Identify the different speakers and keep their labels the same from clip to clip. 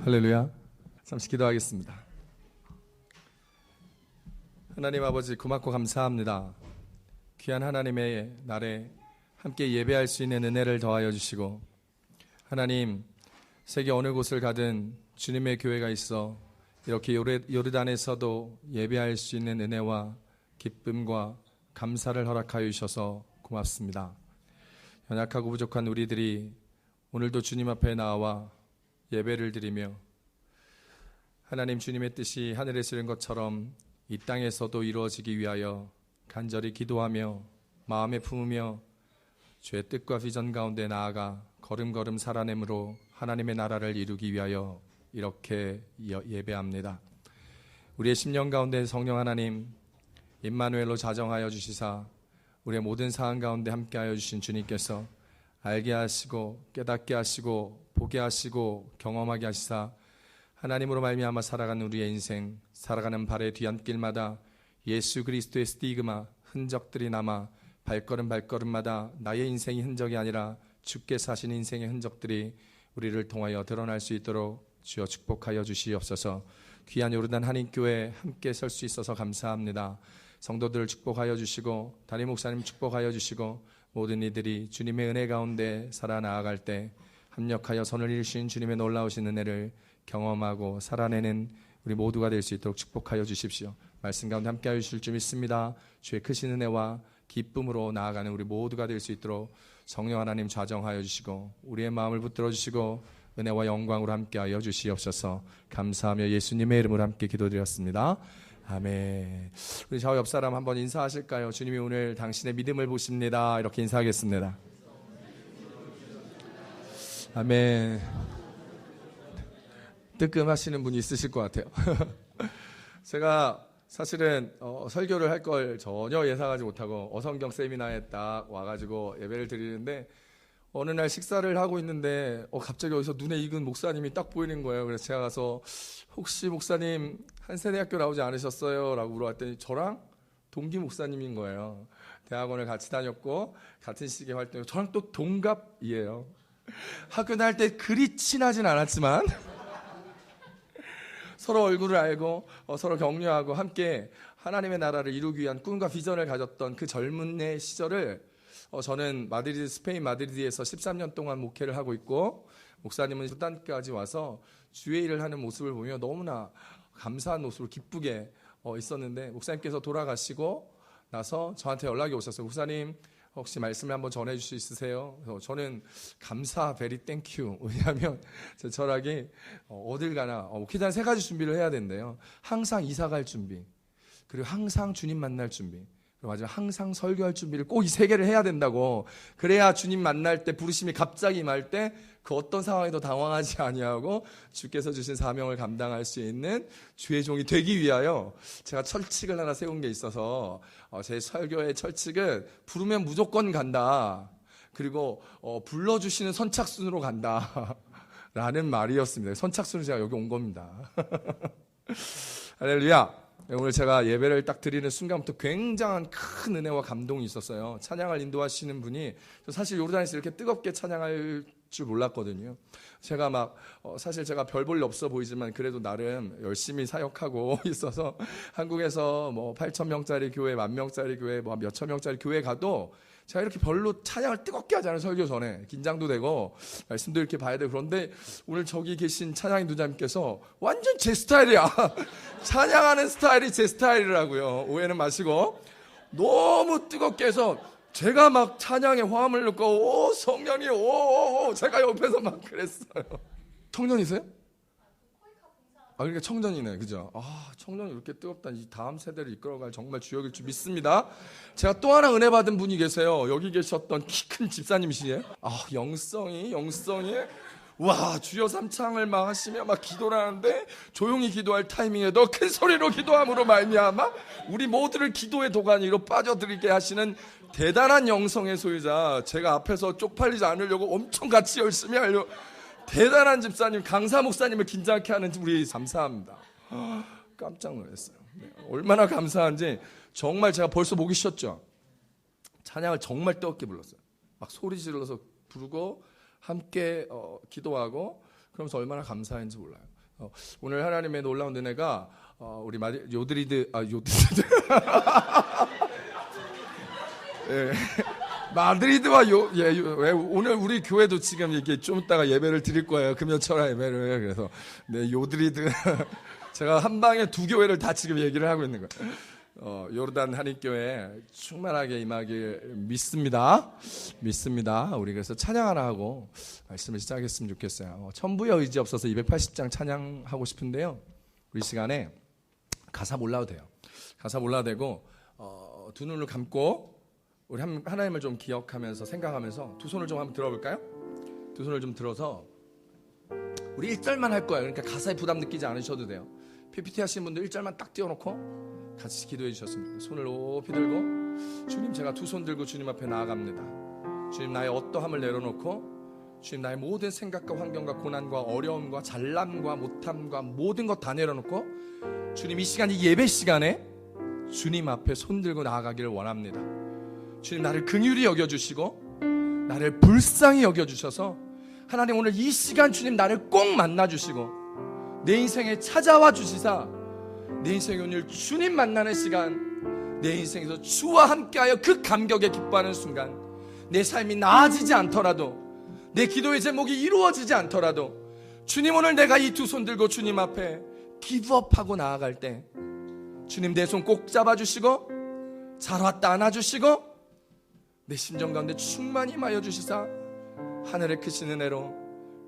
Speaker 1: 할렐루야. 잠시 기도하겠습니다. 하나님 아버지, 고맙고 감사합니다. 귀한 하나님의 날에 함께 예배할 수 있는 은혜를 더하여 주시고, 하나님, 세계 어느 곳을 가든 주님의 교회가 있어 이렇게 요르단에서도 예배할 수 있는 은혜와 기쁨과 감사를 허락하여 주셔서 고맙습니다. 연약하고 부족한 우리들이 오늘도 주님 앞에 나와 예배를 드리며, 하나님, 주님의 뜻이 하늘에서 이룬 것처럼 이 땅에서도 이루어지기 위하여 간절히 기도하며 마음에 품으며 주의 뜻과 비전 가운데 나아가 걸음걸음 살아내므로 하나님의 나라를 이루기 위하여 이렇게 예배합니다. 우리의 심령 가운데 성령 하나님 임마누엘로 자정하여 주시사 우리의 모든 상황 가운데 함께하여 주신 주님께서 알게 하시고 깨닫게 하시고 보게 하시고 경험하게 하시사 하나님으로 말미암아 살아가는 우리의 인생, 살아가는 발의 뒤안길마다 예수 그리스도의 스티그마, 흔적들이 남아 발걸음마다 나의 인생이 흔적이 아니라 주께서 하신 인생의 흔적들이 우리를 통하여 드러날 수 있도록 주여 축복하여 주시옵소서. 귀한 요르단 한인교회 함께 설 수 있어서 감사합니다. 성도들을 축복하여 주시고 담임 목사님 축복하여 주시고 모든 이들이 주님의 은혜 가운데 살아나아갈 때 합력하여 선을 이루신 주님의 놀라우신 은혜를 경험하고 살아내는 우리 모두가 될 수 있도록 축복하여 주십시오. 말씀 가운데 함께하여 주실 줄 믿습니다. 주의 크신 은혜와 기쁨으로 나아가는 우리 모두가 될 수 있도록 성령 하나님 좌정하여 주시고 우리의 마음을 붙들어 주시고 은혜와 영광으로 함께하여 주시옵소서. 감사하며 예수님의 이름으로 함께 기도드렸습니다. 아멘. 우리 좌우 옆 사람 한번 인사하실까요? 주님이 오늘 당신의 믿음을 보십니다. 이렇게 인사하겠습니다. 아멘. 뜨끔하시는 분이 있으실 것 같아요. 제가 사실은 설교를 할 걸 전혀 예상하지 못하고 어성경 세미나에 딱 와가지고 예배를 드리는데 어느 날 식사를 하고 있는데 갑자기 어디서 눈에 익은 목사님이 딱 보이는 거예요. 그래서 제가 가서 혹시 목사님 한세대학교 나오지 않으셨어요? 라고 물어봤더니 저랑 동기 목사님인 거예요. 대학원을 같이 다녔고 같은 시기에 활동했고 저랑 또 동갑이에요. 학교 다닐 때 그리 친하진 않았지만 서로 얼굴을 알고 서로 격려하고 함께 하나님의 나라를 이루기 위한 꿈과 비전을 가졌던 그 젊은 내 시절을 저는 스페인 마드리드에서 13년 동안 목회를 하고 있고 목사님은 수단까지 와서 주의 일을 하는 모습을 보며 너무나 감사한 모습으로 기쁘게 있었는데 목사님께서 돌아가시고 나서 저한테 연락이 오셨어요. 목사님 혹시 말씀을 한번 전해줄 수 있으세요? 그래서 저는 감사 베리 땡큐. 왜냐하면 제 철학이 어딜 가나 목회자는 세 가지 준비를 해야 된대요. 항상 이사 갈 준비, 그리고 항상 주님 만날 준비, 그리고 마지막 항상 설교할 준비를 꼭 이 세 개를 해야 된다고. 그래야 주님 만날 때 부르심이 갑자기 임할 때 그 어떤 상황에도 당황하지 아니하고 주께서 주신 사명을 감당할 수 있는 주의 종이 되기 위하여 제가 철칙을 하나 세운 게 있어서 제 설교의 철칙은 부르면 무조건 간다. 그리고 불러주시는 선착순으로 간다. 라는 말이었습니다. 선착순은 제가 여기 온 겁니다. 할렐루야. 오늘 제가 예배를 딱 드리는 순간부터 굉장한 큰 은혜와 감동이 있었어요. 찬양을 인도하시는 분이 사실 요르단에서 이렇게 뜨겁게 찬양할 줄 몰랐거든요. 제가 사실 제가 별 볼 일 없어 보이지만 그래도 나름 열심히 사역하고 있어서 한국에서 8,000명짜리 교회, 10,000명짜리 교회, 몇천 명짜리 교회 가도 제가 이렇게 별로 찬양을 뜨겁게 하잖아요. 설교 전에 긴장도 되고 말씀도 이렇게 봐야 되고. 그런데 오늘 저기 계신 찬양 인도자님께서 완전 제 스타일이야. 찬양하는 스타일이 제 스타일이라고요. 오해는 마시고 너무 뜨겁게 해서 제가 막 찬양에 화음을 넣고 오 성령이 오 제가 옆에서 막 그랬어요. 청년이세요? 그러니까 청년이네, 그죠? 청년이 이렇게 뜨겁다. 이 다음 세대를 이끌어갈 정말 주역일 줄 믿습니다. 제가 또 하나 은혜 받은 분이 계세요. 여기 계셨던 키 큰 집사님이시네요. 영성이 와 주여 삼창을 막 하시며 막 기도를 하는데 조용히 기도할 타이밍에도 큰 소리로 기도함으로 말미암아 우리 모두를 기도의 도가니로 빠져들게 하시는 대단한 영성의 소유자. 제가 앞에서 쪽팔리지 않으려고 엄청 같이 열심히 하려고 대단한 집사님, 강사 목사님을 긴장케 하는 우리 감사합니다. 깜짝 놀랐어요. 얼마나 감사한지 정말 제가 벌써 목이 쉬었죠. 찬양을 정말 뜨겁게 불렀어요. 막 소리 질러서 부르고 함께 기도하고 그러면서 얼마나 감사한지 몰라요. 오늘 하나님의 놀라운 은혜가 우리 요드리드 예, 마드리드와 왜 오늘 우리 교회도 지금 이렇게 좀 이따가 예배를 드릴 거예요. 금요철야 예배를. 그래서 요드리드 제가 한 방에 두 교회를 다 지금 얘기를 하고 있는 거예요. 요르단 한인교회 충만하게 임하길 믿습니다. 우리 그래서 찬양 하나 하고 말씀을 시작했으면 좋겠어요. 천부여 의지 없어서 280장 찬양하고 싶은데요. 우리 시간에 가사 몰라도 돼요. 가사 몰라도 되고 두 눈을 감고 우리 하나님을 좀 기억하면서 생각하면서 두 손을 좀 한번 들어볼까요? 두 손을 좀 들어서 우리 1절만 할 거예요. 그러니까 가사에 부담 느끼지 않으셔도 돼요. PPT 하시는 분들 1절만 딱 띄워놓고 같이 기도해 주셨으면 좋겠어요. 손을 높이 들고 주님, 제가 두 손 들고 주님 앞에 나아갑니다. 주님, 나의 어떠함을 내려놓고 주님, 나의 모든 생각과 환경과 고난과 어려움과 잘남과 못함과 모든 것 다 내려놓고 주님, 이 시간, 이 예배 시간에 주님 앞에 손 들고 나아가기를 원합니다. 주님, 나를 긍휼히 여겨주시고 나를 불쌍히 여겨주셔서 하나님, 오늘 이 시간 주님 나를 꼭 만나주시고 내 인생에 찾아와 주시사 내 인생에 오늘 주님 만나는 시간, 내 인생에서 주와 함께하여 그 감격에 기뻐하는 순간, 내 삶이 나아지지 않더라도, 내 기도의 제목이 이루어지지 않더라도 주님, 오늘 내가 이 두 손 들고 주님 앞에 기브업하고 나아갈 때 주님, 내 손 꼭 잡아주시고 잘 왔다 안아주시고 내 심정 가운데 충만히 임하여 주시사 하늘의 크신 은혜로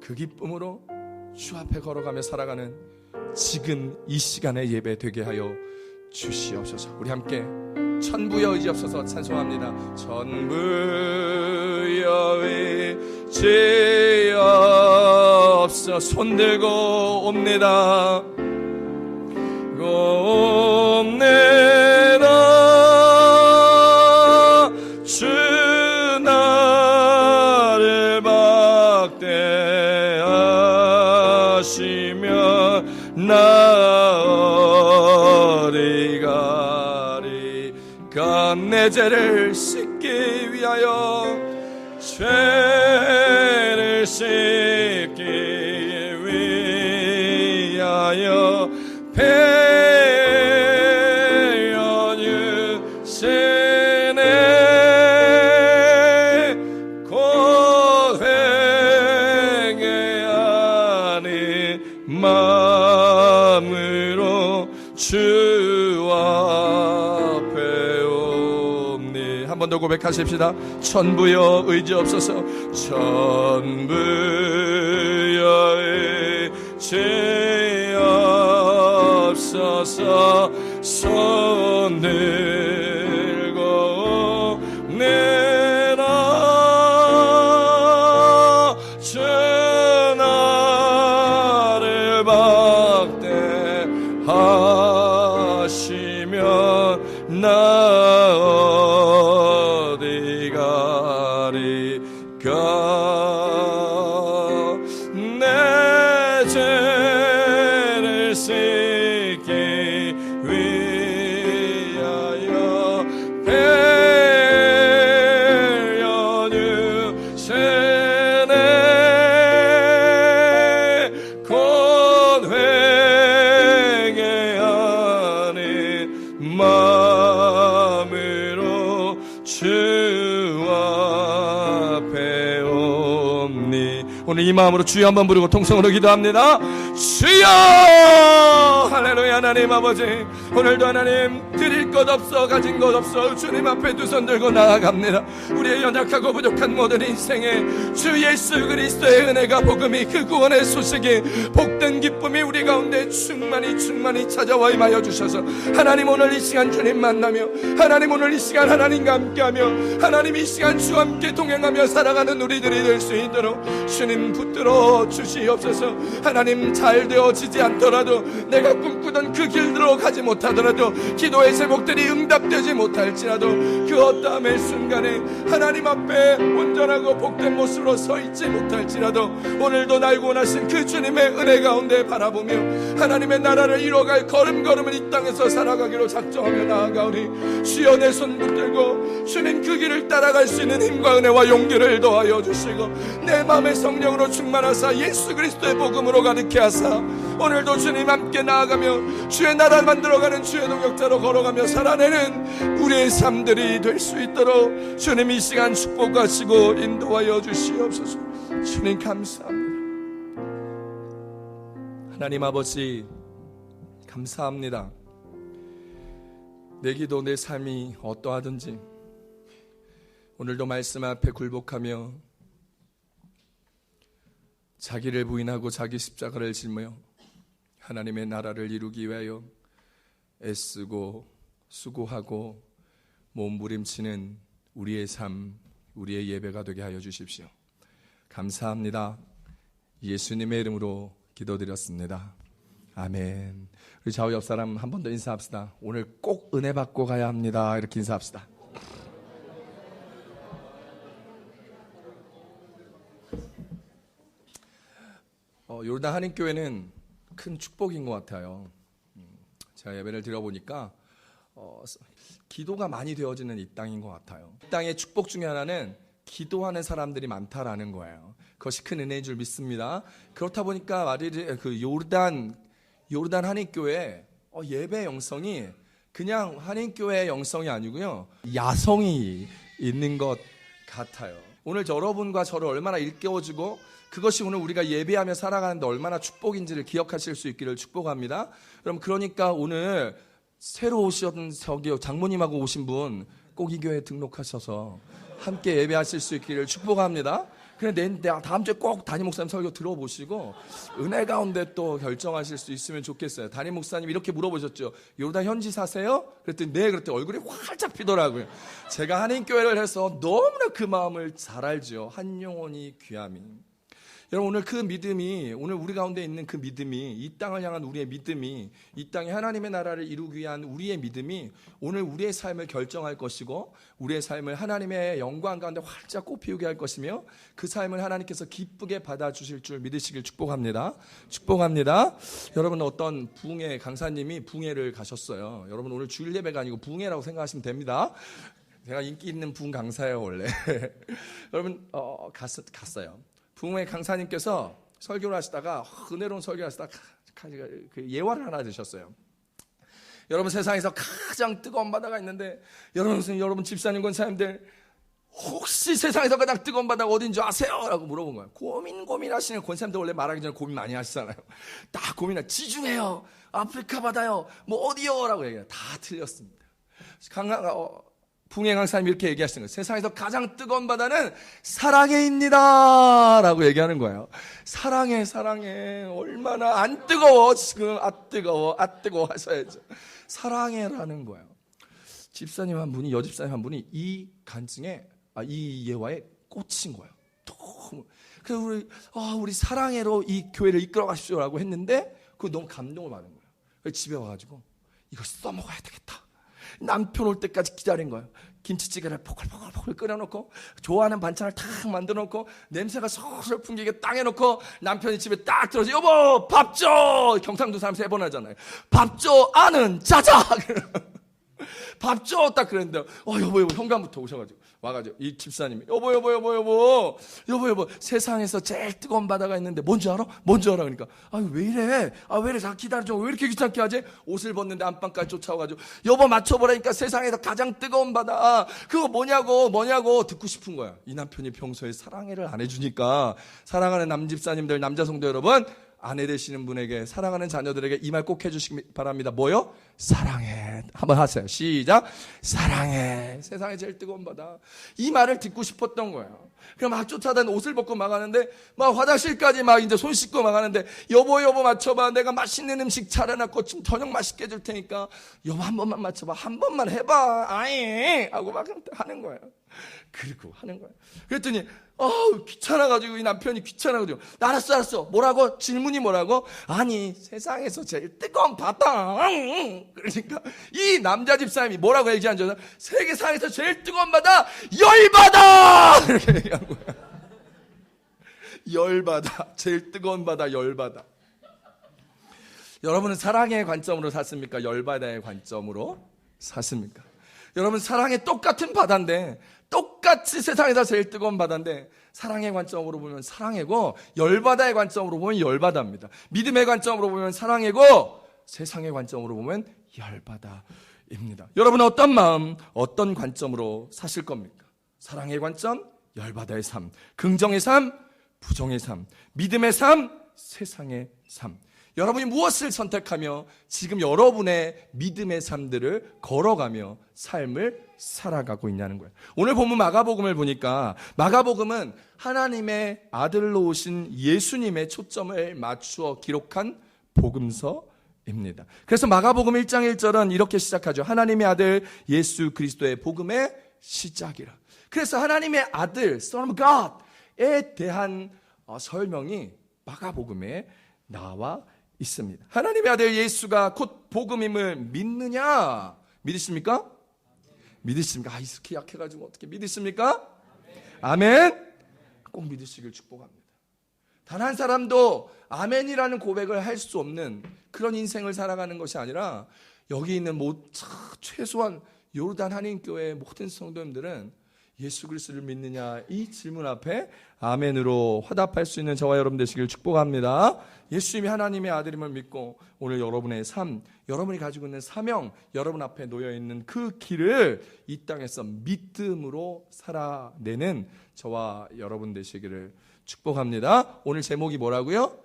Speaker 1: 그 기쁨으로 주 앞에 걸어가며 살아가는 지금 이 시간에 예배 되게 하여 주시옵소서. 우리 함께 천부여 의지 없어서 찬송합니다. 천부여 의지 없어 손 들고 옵니다. 옵니다. 주 나를 박대하시며 나어리가리가 내 죄를 씻기 위하여 죄를 씻기 위하여 배려주시네. 곧 회개하는 마음으로 주 앞에 옵니. 한 번 더 고백하십시다. 천부여 의지 없어서 천부여 의지 없어서 손 들고 내라. 주 나를 박대하시면 나 어디 가리까. 내 죄를 씻기 위하여 배려주시네. 곧 회개하는 마음으로 주 앞에 옵니. 오늘 이 마음으로 주여 한번 부르고 통성으로 기도합니다. 주여! 할렐루야. 하나님 아버지, 오늘도 하나님 드릴 것 없어 가진 것 없어 주님 앞에 두 손 들고 나아갑니다. 우리의 연약하고 부족한 모든 인생에 주 예수 그리스도의 은혜가, 복음이, 그 구원의 소식이, 복된 기쁨이 우리 가운데 충만히 찾아와 임하여 주셔서 하나님, 오늘 이 시간 주님 만나며 하나님, 오늘 이 시간 하나님과 함께하며 하나님, 이 시간 주와 함께 동행하며 살아가는 우리들이 될 수 있도록 주님 붙들어 주시옵소서. 하나님, 잘 되어지지 않더라도 내가 꿈꾸는 꿈꾸던 그 길들로 가지 못하더라도, 기도의 제목들이 응답되지 못할지라도, 그 어떠함의 순간에 하나님 앞에 온전하고 복된 모습으로 서 있지 못할지라도, 오늘도 날고 원하신 그 주님의 은혜 가운데 바라보며 하나님의 나라를 이뤄갈 걸음걸음을 이 땅에서 살아가기로 작정하며 나아가오니, 주여 내 손 붙들고 주님 그 길을 따라갈 수 있는 힘과 은혜와 용기를 더하여 주시고, 내 마음의 성령으로 충만하사 예수 그리스도의 복음으로 가득해 하사, 오늘도 주님 함께 나아가며 주의 나라를 만들어가는 주의 동역자로 걸어가며 살아내는 우리의 삶들이 될 수 있도록 주님 이 시간 축복하시고 인도하여 주시옵소서. 주님 감사합니다. 하나님 아버지 감사합니다. 내 기도 내 삶이 어떠하든지 오늘도 말씀 앞에 굴복하며 자기를 부인하고 자기 십자가를 짊어 하나님의 나라를 이루기 위하여 애쓰고 수고하고 몸부림치는 우리의 삶, 우리의 예배가 되게 하여 주십시오. 감사합니다. 예수님의 이름으로 기도드렸습니다. 아멘. 우리 좌우 옆 사람 한 번 더 인사합시다. 오늘 꼭 은혜 받고 가야 합니다. 이렇게 인사합시다. 요르단 한인교회는 큰 축복인 것 같아요. 제가 예배를 드려보니까 기도가 많이 되어지는 이 땅인 것 같아요. 이 땅의 축복 중에 하나는 기도하는 사람들이 많다라는 거예요. 그것이 큰 은혜인 줄 믿습니다. 그렇다 보니까 그 요르단 한인교회 예배 영성이 그냥 한인교회의 영성이 아니고요, 야성이 있는 것 같아요. 오늘 여러분과 저를 얼마나 일깨워주고, 그것이 오늘 우리가 예배하며 살아가는데 얼마나 축복인지를 기억하실 수 있기를 축복합니다. 그럼 그러니까 오늘 새로 오신 장모님하고 오신 분 꼭 이 교회에 등록하셔서 함께 예배하실 수 있기를 축복합니다. 그런데 다음 주에 꼭 담임 목사님 설교 들어보시고 은혜 가운데 또 결정하실 수 있으면 좋겠어요. 담임 목사님 이렇게 물어보셨죠. 요르단 현지 사세요? 그랬더니 네. 그랬더니 얼굴이 활짝 피더라고요. 제가 한인교회를 해서 너무나 그 마음을 잘 알죠. 한 영혼이 귀함이. 여러분, 오늘 그 믿음이, 오늘 우리 가운데 있는 그 믿음이, 이 땅을 향한 우리의 믿음이, 이 땅에 하나님의 나라를 이루기 위한 우리의 믿음이 오늘 우리의 삶을 결정할 것이고, 우리의 삶을 하나님의 영광 가운데 활짝 꽃피우게 할 것이며, 그 삶을 하나님께서 기쁘게 받아주실 줄 믿으시길 축복합니다. 축복합니다. 여러분, 어떤 부흥회 강사님이 부흥회를 가셨어요. 여러분, 오늘 주일 예배가 아니고 부흥회라고 생각하시면 됩니다. 제가 인기 있는 부흥 강사예요, 원래. 여러분, 갔어요. 부흥회 강사님께서 설교를 하시다가, 은혜로운 설교를 하시다가 예화를 하나 드셨어요. 여러분, 세상에서 가장 뜨거운 바다가 있는데, 여러분 집사님 권사님들 혹시 세상에서 가장 뜨거운 바다가 어딘지 아세요? 라고 물어본 거예요. 고민하시는 권사님들 원래 말하기 전에 고민 많이 하시잖아요. 다 고민해. 지중해요, 아프리카 바다요, 뭐 어디요? 라고 얘기해요. 다 틀렸습니다. 부흥회 강사님이 이렇게 얘기하시는 거예요. 세상에서 가장 뜨거운 바다는 사랑해입니다 라고 얘기하는 거예요. 사랑해 얼마나 안 뜨거워 지금. 뜨거워 하셔야죠. 사랑해라는 거예요. 집사님 한 분이, 여집사님 한 분이 이 간증에, 이 예화에 꽂힌 거예요. 너무. 그래서 우리 사랑해로 이 교회를 이끌어 가십시오라고 했는데, 그거 너무 감동을 받은 거예요. 그래서 집에 와가지고 이거 써먹어야 되겠다. 남편 올 때까지 기다린 거예요. 김치찌개를 포글포글 끓여놓고, 좋아하는 반찬을 탁 만들어놓고, 냄새가 솔솔 풍기게 딱 해놓고, 남편이 집에 딱 들어서 여보 밥 줘. 경상도 사람 3번 하잖아요. 밥 줘. 아는 짜자. 밥 줘. 딱 그랬는데 여보 현관부터 와가지고 이 집사님이 여보 세상에서 제일 뜨거운 바다가 있는데 뭔지 알아? 그러니까 왜 이래 자 기다려줘. 왜 이렇게 귀찮게 하지? 옷을 벗는데 안방까지 쫓아와가지고 여보 맞춰보라니까 세상에서 가장 뜨거운 바다 그거 뭐냐고 듣고 싶은 거야. 이 남편이 평소에 사랑해를 안 해주니까, 사랑하는 남집사님들, 남자 성도 여러분, 아내 되시는 분에게, 사랑하는 자녀들에게 이 말 꼭 해주시기 바랍니다. 뭐요? 사랑해. 한번 하세요. 시작. 사랑해. 세상에 제일 뜨거운 바다. 이 말을 듣고 싶었던 거예요. 그럼 막 쫓아다니 옷을 벗고 막 가는데, 막 화장실까지 막 이제 손 씻고 막 가는데, 여보 맞춰봐. 내가 맛있는 음식 차려놨고 지금 저녁 맛있게 해줄 테니까 여보 한 번만 맞춰봐. 한 번만 해봐. 아이 하고 막 하는 거예요. 그리고 하는 거예요. 그랬더니 귀찮아가지고, 이 남편이 귀찮아가지고, 알았어. 뭐라고? 질문이 뭐라고? 아니, 세상에서 제일 뜨거운 바다. 그러니까, 이 남자 집사님이 뭐라고 얘기한 줄 알아? 세계상에서 제일 뜨거운 바다, 열바다! 이렇게 얘기한 거야. 열바다. 제일 뜨거운 바다, 열바다. 여러분은 사랑의 관점으로 샀습니까? 열바다의 관점으로 샀습니까? 여러분, 사랑의 똑같은 바다인데, 똑같이 세상에서 제일 뜨거운 바다인데, 사랑의 관점으로 보면 사랑이고, 열바다의 관점으로 보면 열바다입니다. 믿음의 관점으로 보면 사랑이고, 세상의 관점으로 보면 열바다입니다. 여러분은 어떤 마음, 어떤 관점으로 사실 겁니까? 사랑의 관점, 열바다의 삶, 긍정의 삶, 부정의 삶, 믿음의 삶, 세상의 삶. 여러분이 무엇을 선택하며 지금 여러분의 믿음의 삶들을 걸어가며 삶을 살아가고 있냐는 거예요. 오늘 본문 마가복음을 보니까 마가복음은 하나님의 아들로 오신 예수님의 초점을 맞추어 기록한 복음서입니다. 그래서 마가복음 1장 1절은 이렇게 시작하죠. 하나님의 아들 예수 그리스도의 복음의 시작이라. 그래서 하나님의 아들 Son of God에 대한 설명이 마가복음에 나와 있습니다. 하나님의 아들 예수가 곧 복음임을 믿느냐? 믿으십니까? 믿으십니까? 이렇게 약해가지고 어떻게 믿으십니까? 아멘. 꼭 믿으시길 축복합니다. 단 한 사람도 아멘이라는 고백을 할 수 없는 그런 인생을 살아가는 것이 아니라 여기 있는 최소한 요르단 한인교회 모든 성도님들은 예수 그리스도를 믿느냐 이 질문 앞에 아멘으로 화답할 수 있는 저와 여러분 되시길 축복합니다. 예수님이 하나님의 아들임을 믿고 오늘 여러분의 삶, 여러분이 가지고 있는 사명, 여러분 앞에 놓여있는 그 길을 이 땅에서 믿음으로 살아내는 저와 여러분 되시기를 축복합니다. 오늘 제목이 뭐라고요?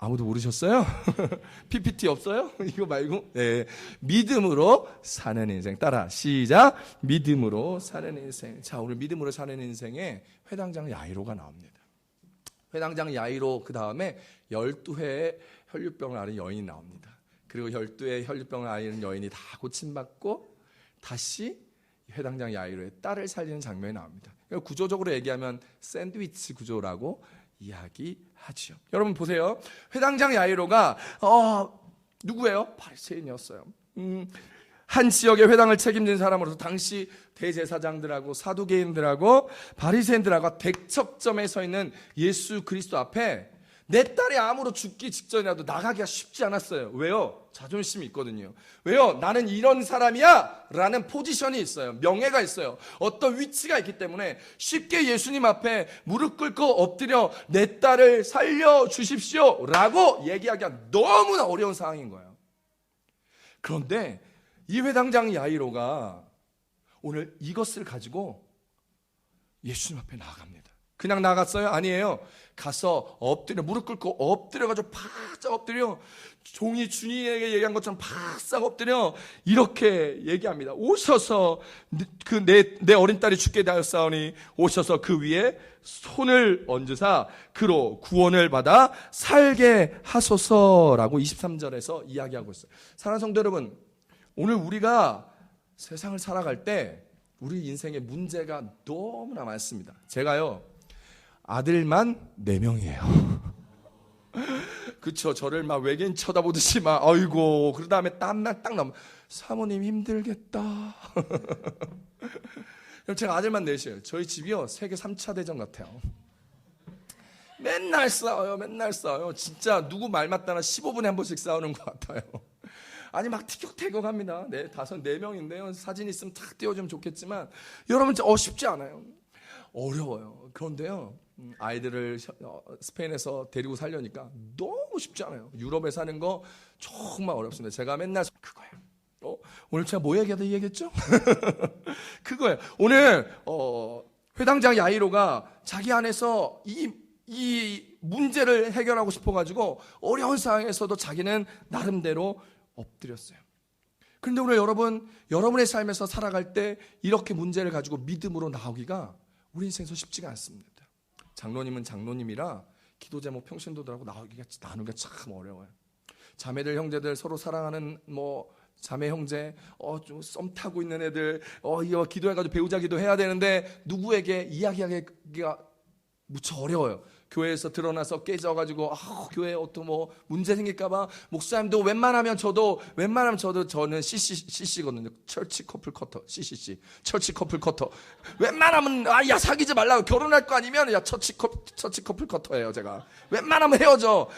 Speaker 1: 아무도 모르셨어요? PPT 없어요? 이거 말고? 네. 믿음으로 사는 인생. 따라 시작. 믿음으로 사는 인생. 자, 오늘 믿음으로 사는 인생에 회당장 야이로가 나옵니다. 회당장 야이로 그 다음에 12회의 혈류병을 앓은 여인이 나옵니다. 그리고 12회의 혈류병을 앓은 여인이 다 고침받고 다시 회당장 야이로의 딸을 살리는 장면이 나옵니다. 구조적으로 얘기하면 샌드위치 구조라고 이야기하죠. 여러분 보세요. 회당장 야이로가 누구예요? 바리새인이었어요. 한 지역의 회당을 책임진 사람으로서 당시 대제사장들하고 사두개인들하고 바리새인들하고 대척점에 서 있는 예수 그리스도 앞에 내 딸이 암으로 죽기 직전이라도 나가기가 쉽지 않았어요. 왜요? 자존심이 있거든요. 왜요? 나는 이런 사람이야 라는 포지션이 있어요. 명예가 있어요. 어떤 위치가 있기 때문에 쉽게 예수님 앞에 무릎 꿇고 엎드려 내 딸을 살려주십시오 라고 얘기하기가 너무나 어려운 상황인 거예요. 그런데 이 회당장 야이로가 오늘 이것을 가지고 예수님 앞에 나아갑니다. 그냥 나갔어요? 아니에요. 가서 엎드려 무릎 꿇고 엎드려가지고 바짝 엎드려 종이 주님에게 얘기한 것처럼 바싹 엎드려 이렇게 얘기합니다. 오셔서 내 어린 딸이 죽게 되었사오니 오셔서 그 위에 손을 얹으사 그로 구원을 받아 살게 하소서라고 23절에서 이야기하고 있어요. 사랑하는 성도 여러분, 오늘 우리가 세상을 살아갈 때 우리 인생에 문제가 너무나 많습니다. 제가요 아들만 4명이에요. 그쵸? 저를 막 외계인 쳐다보듯이 막 아이고 그 다음에 땀만 딱 나면 사모님 힘들겠다. 제가 아들만 4이에요. 저희 집이요 세계 3차 대전 같아요. 맨날 싸워요. 진짜 누구 말 맞다나 15분에 한 번씩 싸우는 것 같아요. 아니 막 티격태격합니다. 4명인데요. 사진 있으면 탁 띄워주면 좋겠지만 여러분 쉽지 않아요. 어려워요. 그런데요 아이들을 스페인에서 데리고 살려니까 너무 쉽지 않아요. 유럽에 사는 거 정말 어렵습니다. 제가 맨날 그거예요. 오늘 제가 뭐 얘기하다 얘기했죠? 그거예요. 오늘 회당장 야이로가 자기 안에서 이 문제를 해결하고 싶어가지고 어려운 상황에서도 자기는 나름대로 엎드렸어요. 그런데 오늘 여러분의 삶에서 살아갈 때 이렇게 문제를 가지고 믿음으로 나오기가 우리 인생에서 쉽지가 않습니다. 장로님은 장로님이라 기도 제목 평신도들하고 나누기가 참 어려워요. 자매들 형제들 서로 사랑하는 자매 형제, 좀 썸 타고 있는 애들, 이거 기도해가지고 배우자 기도해야 되는데 누구에게 이야기하기가 무척 어려워요. 교회에서 드러나서 깨져가지고 교회에 어떤 뭐 문제 생길까봐 목사님도 웬만하면 저도 저는 CC거든요. 철치 커플 커터, CCC, 철치 커플 커터. 웬만하면 야 사귀지 말라고, 결혼할 거 아니면 야 철치 커플 커터예요. 제가 웬만하면 헤어져.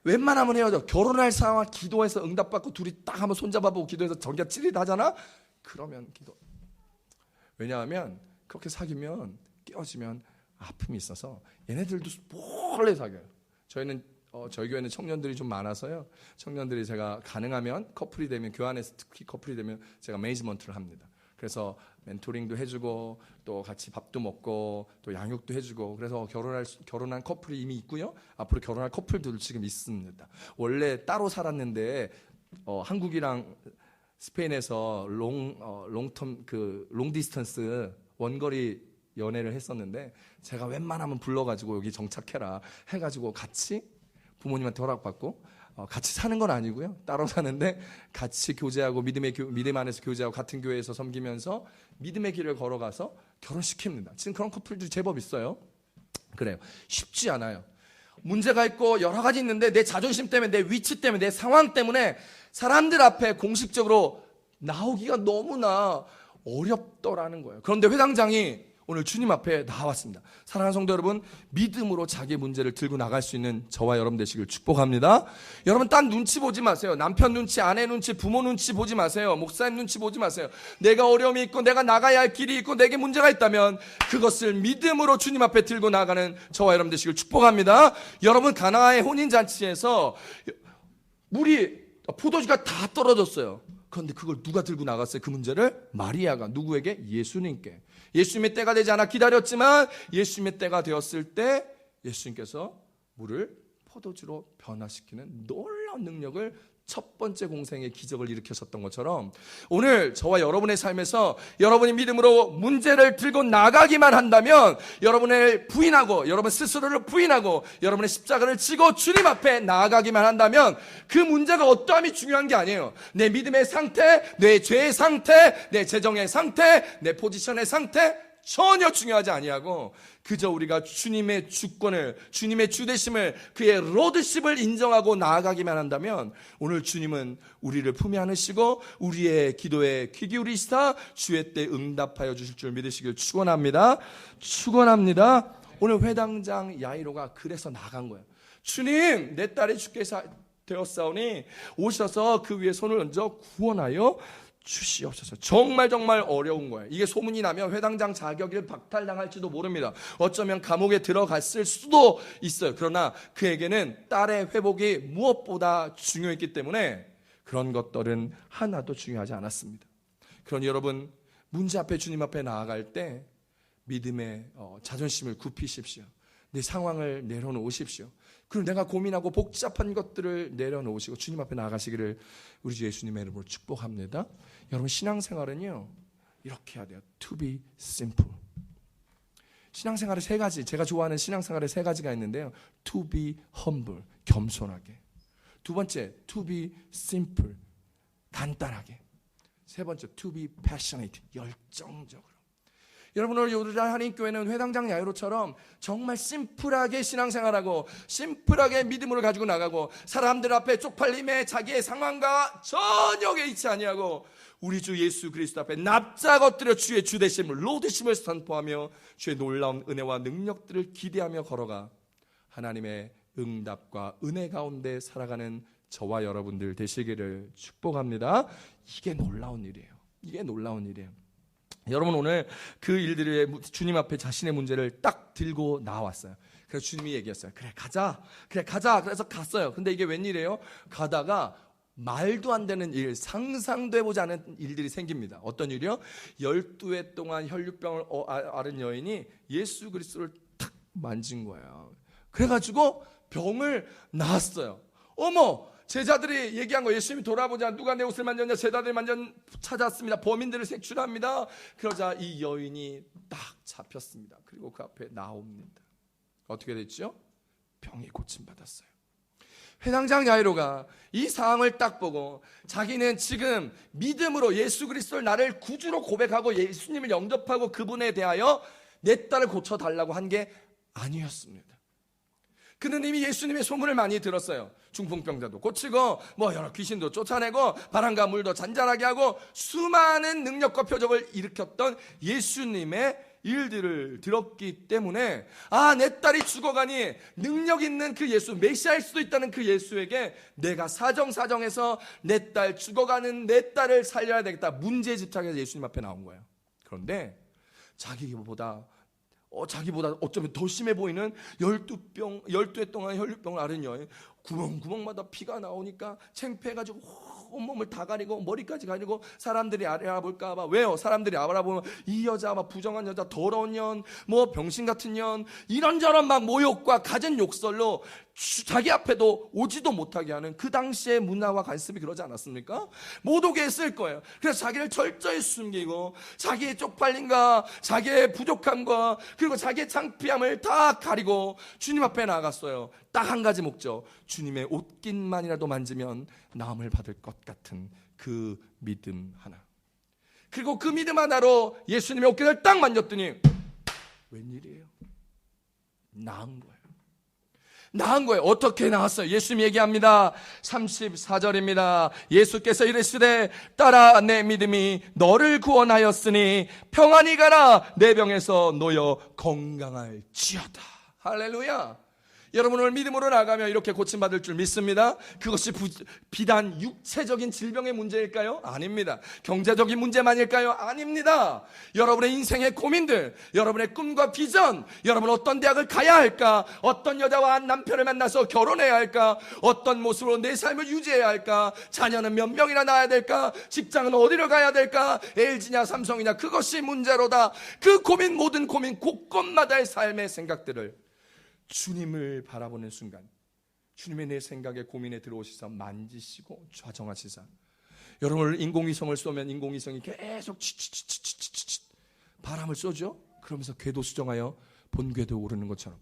Speaker 1: 웬만하면 헤어져. 결혼할 상황 기도해서 응답받고 둘이 딱 한번 손잡아보고 기도해서 전기가 찌릿하잖아. 그러면 기도. 왜냐하면 그렇게 사귀면 깨어지면 아픔이 있어서 얘네들도 몰래 사귀어요. 저희 교회는 청년들이 좀 많아서요. 청년들이 제가 가능하면 커플이 되면, 교환해서 특히 커플이 되면 제가 매니지먼트를 합니다. 그래서 멘토링도 해주고 또 같이 밥도 먹고 또 양육도 해주고, 그래서 결혼한 커플이 이미 있고요. 앞으로 결혼할 커플들도 지금 있습니다. 원래 따로 살았는데 한국이랑 스페인에서 롱 디스턴스 원거리 연애를 했었는데 제가 웬만하면 불러가지고 여기 정착해라 해가지고 같이 부모님한테 허락받고 같이 사는 건 아니고요. 따로 사는데 같이 교제하고 믿음 안에서 교제하고 같은 교회에서 섬기면서 믿음의 길을 걸어가서 결혼시킵니다. 지금 그런 커플들이 제법 있어요. 그래요. 쉽지 않아요. 문제가 있고 여러 가지 있는데 내 자존심 때문에, 내 위치 때문에, 내 상황 때문에 사람들 앞에 공식적으로 나오기가 너무나 어렵더라는 거예요. 그런데 회당장이 오늘 주님 앞에 나왔습니다. 사랑하는 성도 여러분, 믿음으로 자기 문제를 들고 나갈 수 있는 저와 여러분 되시길 축복합니다. 여러분 딴 눈치 보지 마세요. 남편 눈치, 아내 눈치, 부모 눈치 보지 마세요. 목사님 눈치 보지 마세요. 내가 어려움이 있고 내가 나가야 할 길이 있고 내게 문제가 있다면 그것을 믿음으로 주님 앞에 들고 나가는 저와 여러분 되시길 축복합니다. 여러분, 가나의 혼인잔치에서 포도주가 다 떨어졌어요. 그런데 그걸 누가 들고 나갔어요? 그 문제를 마리아가. 누구에게? 예수님께. 예수님의 때가 되지 않아 기다렸지만 예수님의 때가 되었을 때 예수님께서 물을 포도주로 변화시키는 놀라운 능력을, 첫 번째 공생의 기적을 일으키셨던 것처럼 오늘 저와 여러분의 삶에서 여러분이 믿음으로 문제를 들고 나가기만 한다면, 여러분을 부인하고 여러분 스스로를 부인하고 여러분의 십자가를 지고 주님 앞에 나아가기만 한다면 그 문제가 어떠함이 중요한 게 아니에요. 내 믿음의 상태, 내 죄의 상태, 내 재정의 상태, 내 포지션의 상태 전혀 중요하지 아니하고 그저 우리가 주님의 주권을, 주님의 주되심을, 그의 로드십을 인정하고 나아가기만 한다면 오늘 주님은 우리를 품에 안으시고 우리의 기도에 귀 기울이시사 주의 때 응답하여 주실 줄 믿으시길 축원합니다. 오늘 회당장 야이로가 그래서 나간 거예요. 주님, 내 딸이 죽게 되었사오니 오셔서 그 위에 손을 얹어 구원하여 주시옵소서. 정말 어려운 거예요. 이게 소문이 나면 회당장 자격을 박탈당할지도 모릅니다. 어쩌면 감옥에 들어갔을 수도 있어요. 그러나 그에게는 딸의 회복이 무엇보다 중요했기 때문에 그런 것들은 하나도 중요하지 않았습니다. 그러니 여러분, 문제 앞에 주님 앞에 나아갈 때 믿음의 자존심을 굽히십시오. 내 상황을 내려놓으십시오. 그리고 내가 고민하고 복잡한 것들을 내려놓으시고 주님 앞에 나아가시기를 우리 주 예수님의 이름으로 축복합니다. 여러분, 신앙생활은요 이렇게 해야 돼요. To be simple. 신앙생활의 세 가지, 제가 좋아하는 신앙생활의 세 가지가 있는데요. To be humble, 겸손하게. 두 번째, to be simple, 간단하게. 세 번째, to be passionate, 열정적으로. 여러분, 오늘 요르단 한인교회는 회당장 야이로처럼 정말 심플하게 신앙생활하고 심플하게 믿음을 가지고 나가고 사람들 앞에 쪽팔림에 자기의 상황과 전혀 개의치 아니하고 우리 주 예수 그리스도 앞에 납작 엎드려 주의 주되심을, 로드심을 선포하며 주의 놀라운 은혜와 능력들을 기대하며 걸어가 하나님의 응답과 은혜 가운데 살아가는 저와 여러분들 되시기를 축복합니다. 이게 놀라운 일이에요. 여러분, 오늘 그 일들의 주님 앞에 자신의 문제를 딱 들고 나왔어요. 그래서 주님이 얘기했어요. 그래 가자. 그래서 갔어요. 근데 이게 웬일이에요? 가다가 말도 안 되는 일, 상상도 해보지 않은 일들이 생깁니다. 어떤 일이요? 12해 동안 혈류병을 앓은 여인이 예수 그리스도를 탁 만진 거예요. 그래가지고 병을 나았어요. 어머! 제자들이 얘기한 거, 예수님이 돌아보자, 누가 내 옷을 만졌냐, 제자들이 찾았습니다. 범인들을 색출합니다. 그러자 이 여인이 딱 잡혔습니다. 그리고 그 앞에 나옵니다. 어떻게 됐죠? 병이 고침받았어요. 회당장 야이로가 이 상황을 딱 보고 자기는 지금 믿음으로 예수 그리스도를 나를 구주로 고백하고 예수님을 영접하고 그분에 대하여 내 딸을 고쳐달라고 한 게 아니었습니다. 그는 이미 예수님의 소문을 많이 들었어요. 중풍병자도 고치고 여러 귀신도 쫓아내고 바람과 물도 잔잔하게 하고 수많은 능력과 표적을 일으켰던 예수님의 일들을 들었기 때문에 내 딸이 죽어가니 능력 있는 그 예수, 메시아일 수도 있다는 그 예수에게 내가 사정해서 내 딸 죽어가는 내 딸을 살려야 되겠다, 문제에 집착해서 예수님 앞에 나온 거예요. 그런데 자기보다 어쩌면 더 심해 보이는 12해 동안 혈류병을 앓은 여인, 구멍마다 피가 나오니까 창피해가지고 온몸을 다 가리고 머리까지 가리고 사람들이 알아볼까봐. 왜요? 사람들이 알아보면 이 여자 부정한 여자, 더러운 년, 병신 같은 년, 이런저런 모욕과 갖은 욕설로 자기 앞에도 오지도 못하게 하는 그 당시의 문화와 관습이 그러지 않았습니까? 못 오게 했을 거예요. 그래서 자기를 철저히 숨기고 자기의 쪽팔림과 자기의 부족함과 그리고 자기의 창피함을 다 가리고 주님 앞에 나아갔어요. 딱 한 가지 목적, 주님의 옷깃만이라도 만지면 나음을 받을 것 같은 그 믿음 하나. 그리고 그 믿음 하나로 예수님의 옷깃을 딱 만졌더니 웬일이에요? 나은 거예요. 어떻게 나았어요? 예수님 얘기합니다. 34절입니다. 예수께서 이르시되 딸아, 내 믿음이 너를 구원하였으니 평안히 가라, 내 병에서 놓여 건강할지어다. 할렐루야. 여러분, 오늘 믿음으로 나가면 이렇게 고침받을 줄 믿습니다. 그것이 비단 육체적인 질병의 문제일까요? 아닙니다. 경제적인 문제만일까요? 아닙니다. 여러분의 인생의 고민들, 여러분의 꿈과 비전, 여러분 어떤 대학을 가야 할까, 어떤 여자와 남편을 만나서 결혼해야 할까, 어떤 모습으로 내 삶을 유지해야 할까, 자녀는 몇 명이나 낳아야 될까, 직장은 어디로 가야 될까, LG냐 삼성이냐, 그것이 문제로다. 그 고민, 모든 고민 곳곳마다의 삶의 생각들을 주님을 바라보는 순간 주님의 내 생각에 고민에 들어오시사 만지시고 좌정하시사, 여러분 인공위성을 쏘면 인공위성이 계속 바람을 쏘죠. 그러면서 궤도 수정하여 본궤도 오르는 것처럼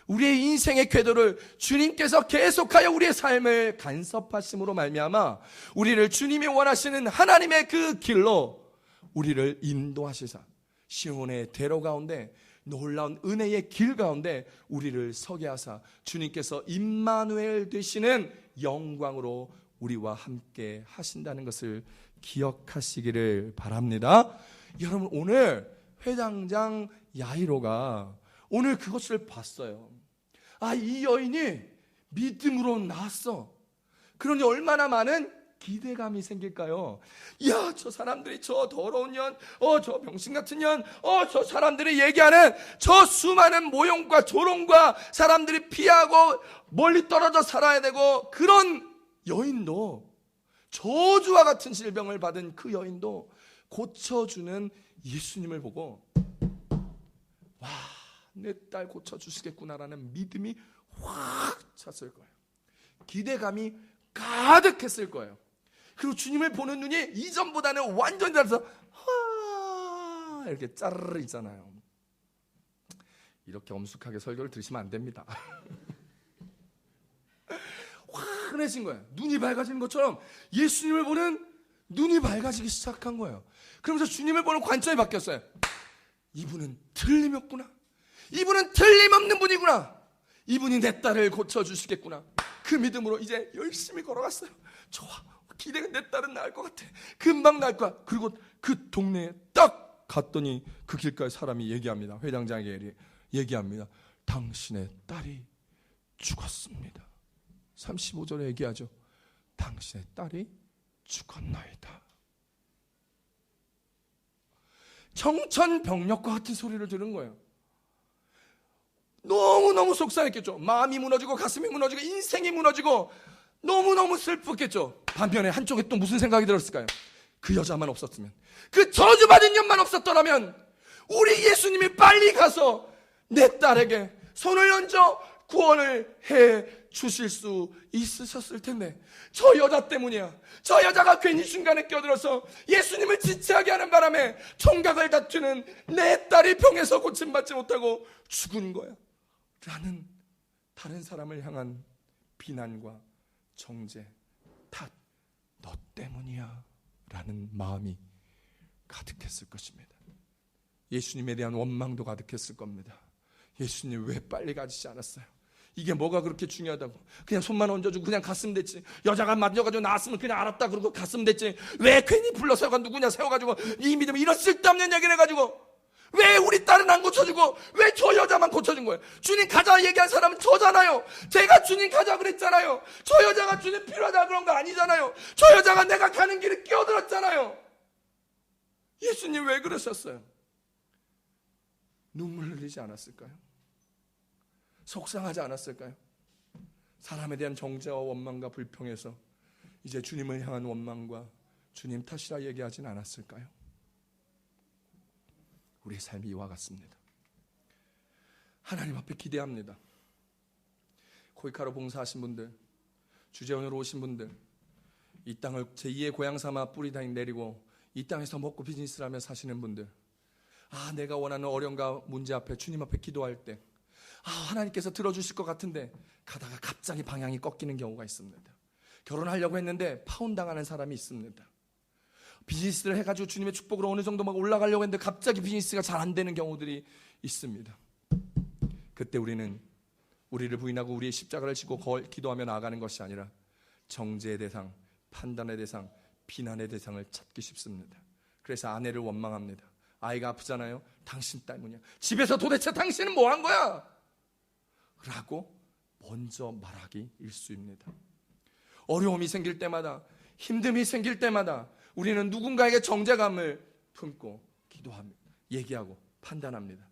Speaker 1: 우리의 인생의 궤도를 주님께서 계속하여 우리의 삶을 간섭하심으로 말미암아 우리를 주님이 원하시는 하나님의 그 길로 우리를 인도하시사 시온의 대로 가운데 놀라운 은혜의 길 가운데 우리를 서게 하사 주님께서 임마누엘 되시는 영광으로 우리와 함께 하신다는 것을 기억하시기를 바랍니다. 여러분, 오늘 회당장 야이로가 오늘 그것을 봤어요. 이 여인이 믿음으로 나왔어. 그러니 얼마나 많은 기대감이 생길까요? 야, 저 사람들이 저 더러운 년, 저 병신 같은 년, 저 사람들이 얘기하는 저 수많은 모욕과 조롱과 사람들이 피하고 멀리 떨어져 살아야 되고, 그런 여인도, 저주와 같은 질병을 받은 그 여인도 고쳐주는 예수님을 보고, 와, 내 딸 고쳐주시겠구나라는 믿음이 확 찼을 거예요. 기대감이 가득했을 거예요. 그리고 주님을 보는 눈이 이전보다는 완전히 달라서 이렇게 짜르르 있잖아요. 이렇게 엄숙하게 설교를 들으시면 안 됩니다. 환해진 거예요. 눈이 밝아지는 것처럼 예수님을 보는 눈이 밝아지기 시작한 거예요. 그러면서 주님을 보는 관점이 바뀌었어요. 이분은 틀림없구나. 이분은 틀림없는 분이구나. 이분이 내 딸을 고쳐주시겠구나. 그 믿음으로 이제 열심히 걸어갔어요. 좋아, 기대가 내 딸은 나을 것 같아. 금방 나을 거야. 그리고 그 동네에 딱 갔더니 그 길가에 사람이 얘기합니다. 회당장에게 얘기합니다. 당신의 딸이 죽었습니다. 35절에 얘기하죠. 당신의 딸이 죽었나이다. 청천벽력과 같은 소리를 들은 거예요. 너무너무 속상했겠죠. 마음이 무너지고 가슴이 무너지고 인생이 무너지고 너무너무 슬펐겠죠. 반면에 한쪽에 또 무슨 생각이 들었을까요? 그 여자만 없었으면, 그 저주받은 년만 없었더라면 우리 예수님이 빨리 가서 내 딸에게 손을 얹어 구원을 해 주실 수 있으셨을 텐데, 저 여자 때문이야. 저 여자가 괜히 중간에 껴들어서 예수님을 지체하게 하는 바람에 총각을 다투는 내 딸이 병에서 고침받지 못하고 죽은 거야 라는 다른 사람을 향한 비난과 정죄, 탓, 너 때문이야 라는 마음이 가득했을 것입니다. 예수님에 대한 원망도 가득했을 겁니다. 예수님 왜 빨리 가지지 않았어요? 이게 뭐가 그렇게 중요하다고? 그냥 손만 얹어주고 그냥 갔으면 됐지. 여자가 만져가지고 나왔으면 그냥 알았다 그러고 갔으면 됐지. 왜 괜히 불러서가 누구냐 세워가지고 이 믿음 이런 쓸데없는 얘기를 해가지고 왜 우리 딸은 안 고쳐주고 왜 저 여자만 고쳐준 거예요? 주님 가자 얘기한 사람은 저잖아요. 제가 주님 가자 그랬잖아요. 저 여자가 주님 필요하다 그런 거 아니잖아요. 저 여자가 내가 가는 길에 끼어들었잖아요. 예수님 왜 그러셨어요? 눈물 흘리지 않았을까요? 속상하지 않았을까요? 사람에 대한 정죄와 원망과 불평에서 이제 주님을 향한 원망과 주님 탓이라 얘기하진 않았을까요? 우리의 삶이 이와 같습니다. 하나님 앞에 기대합니다. 코이카로 봉사하신 분들, 주재원으로 오신 분들, 이 땅을 제2의 고향 삼아 뿌리 다 내리고 이 땅에서 먹고 비즈니스를 하며 사시는 분들, 내가 원하는 어려움과 문제 앞에 주님 앞에 기도할 때 하나님께서 들어주실 것 같은데 가다가 갑자기 방향이 꺾이는 경우가 있습니다. 결혼하려고 했는데 파혼당하는 사람이 있습니다. 비즈니스를 해가지고 주님의 축복으로 어느 정도 막 올라가려고 했는데 갑자기 비즈니스가 잘 안 되는 경우들이 있습니다. 그때 우리는 우리를 부인하고 우리의 십자가를 지고 기도하며 나아가는 것이 아니라 정죄의 대상, 판단의 대상, 비난의 대상을 찾기 쉽습니다. 그래서 아내를 원망합니다. 아이가 아프잖아요. 당신 때문이야. 집에서 도대체 당신은 뭐 한 거야? 라고 먼저 말하기 일쑤입니다. 어려움이 생길 때마다, 힘듦이 생길 때마다 우리는 누군가에게 정죄감을 품고 기도합니다. 얘기하고 판단합니다.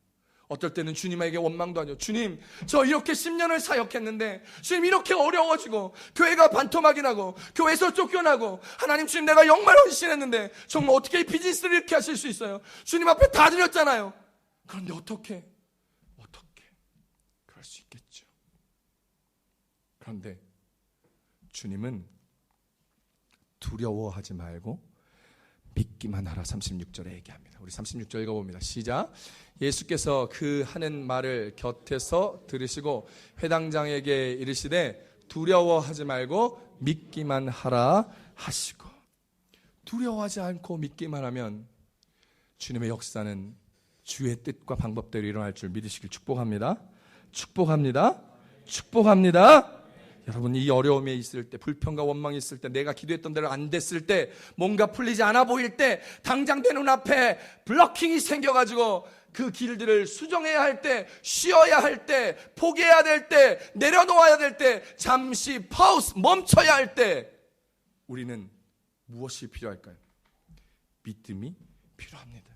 Speaker 1: 어떨 때는 주님에게 원망도 하죠. 주님, 저 이렇게 10년을 사역했는데 주님 이렇게 어려워지고 교회가 반토막이 나고 교회에서 쫓겨나고 하나님 주님 내가 정말 헌신했는데 정말 어떻게 이 비즈니스를 이렇게 하실 수 있어요? 주님 앞에 다 드렸잖아요. 그런데 어떻게 그럴 수 있겠죠. 그런데 주님은 두려워하지 말고 믿기만 하라 36절에 얘기합니다. 우리 36절 읽어봅니다. 시작. 예수께서 그 하는 말을 곁에서 들으시고 회당장에게 이르시되 두려워하지 말고 믿기만 하라 하시고. 두려워하지 않고 믿기만 하면 주님의 역사는 주의 뜻과 방법대로 일어날 줄 믿으시길 축복합니다. 축복합니다. 축복합니다. 여러분 이 어려움에 있을 때, 불평과 원망이 있을 때, 내가 기도했던 대로 안 됐을 때, 뭔가 풀리지 않아 보일 때, 당장 내 눈앞에 블러킹이 생겨가지고 그 길들을 수정해야 할 때, 쉬어야 할 때, 포기해야 될 때, 내려놓아야 될 때, 잠시 파우스, 멈춰야 할 때 우리는 무엇이 필요할까요? 믿음이 필요합니다.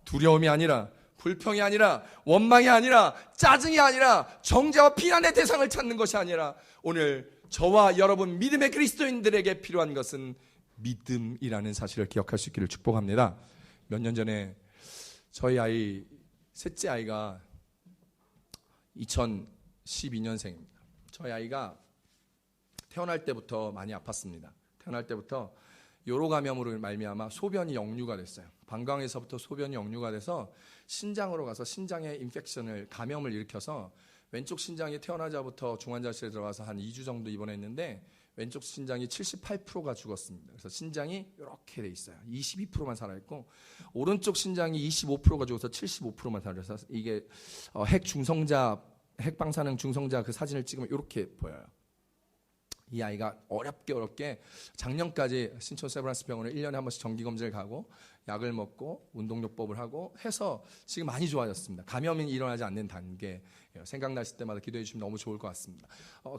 Speaker 1: 두려움이 아니라, 불평이 아니라, 원망이 아니라, 짜증이 아니라, 정죄와 비난의 대상을 찾는 것이 아니라 오늘 저와 여러분 믿음의 그리스도인들에게 필요한 것은 믿음이라는 사실을 기억할 수 있기를 축복합니다. 몇 년 전에 저희 아이, 셋째 아이가 2012년생입니다. 저희 아이가 태어날 때부터 많이 아팠습니다. 태어날 때부터 요로 감염으로 말미암아 소변이 역류가 됐어요. 방광에서부터 소변이 역류가 돼서 신장으로 가서 신장에 감염을 일으켜서 왼쪽 신장이 태어나자부터 중환자실에 들어가서 한 2주 정도 입원했는데 왼쪽 신장이 78%가 죽었습니다. 그래서 신장이 이렇게 돼 있어요. 22%만 살아있고 오른쪽 신장이 25%가 죽어서 75%만 살아서 이게 핵방사능 중성자 그 사진을 찍으면 이렇게 보여요. 이 아이가 어렵게 작년까지 신촌 세브란스 병원에 1년에 한 번씩 정기검진을 가고 약을 먹고 운동요법을 하고 해서 지금 많이 좋아졌습니다. 감염이 일어나지 않는 단계. 생각나실 때마다 기도해 주시면 너무 좋을 것 같습니다.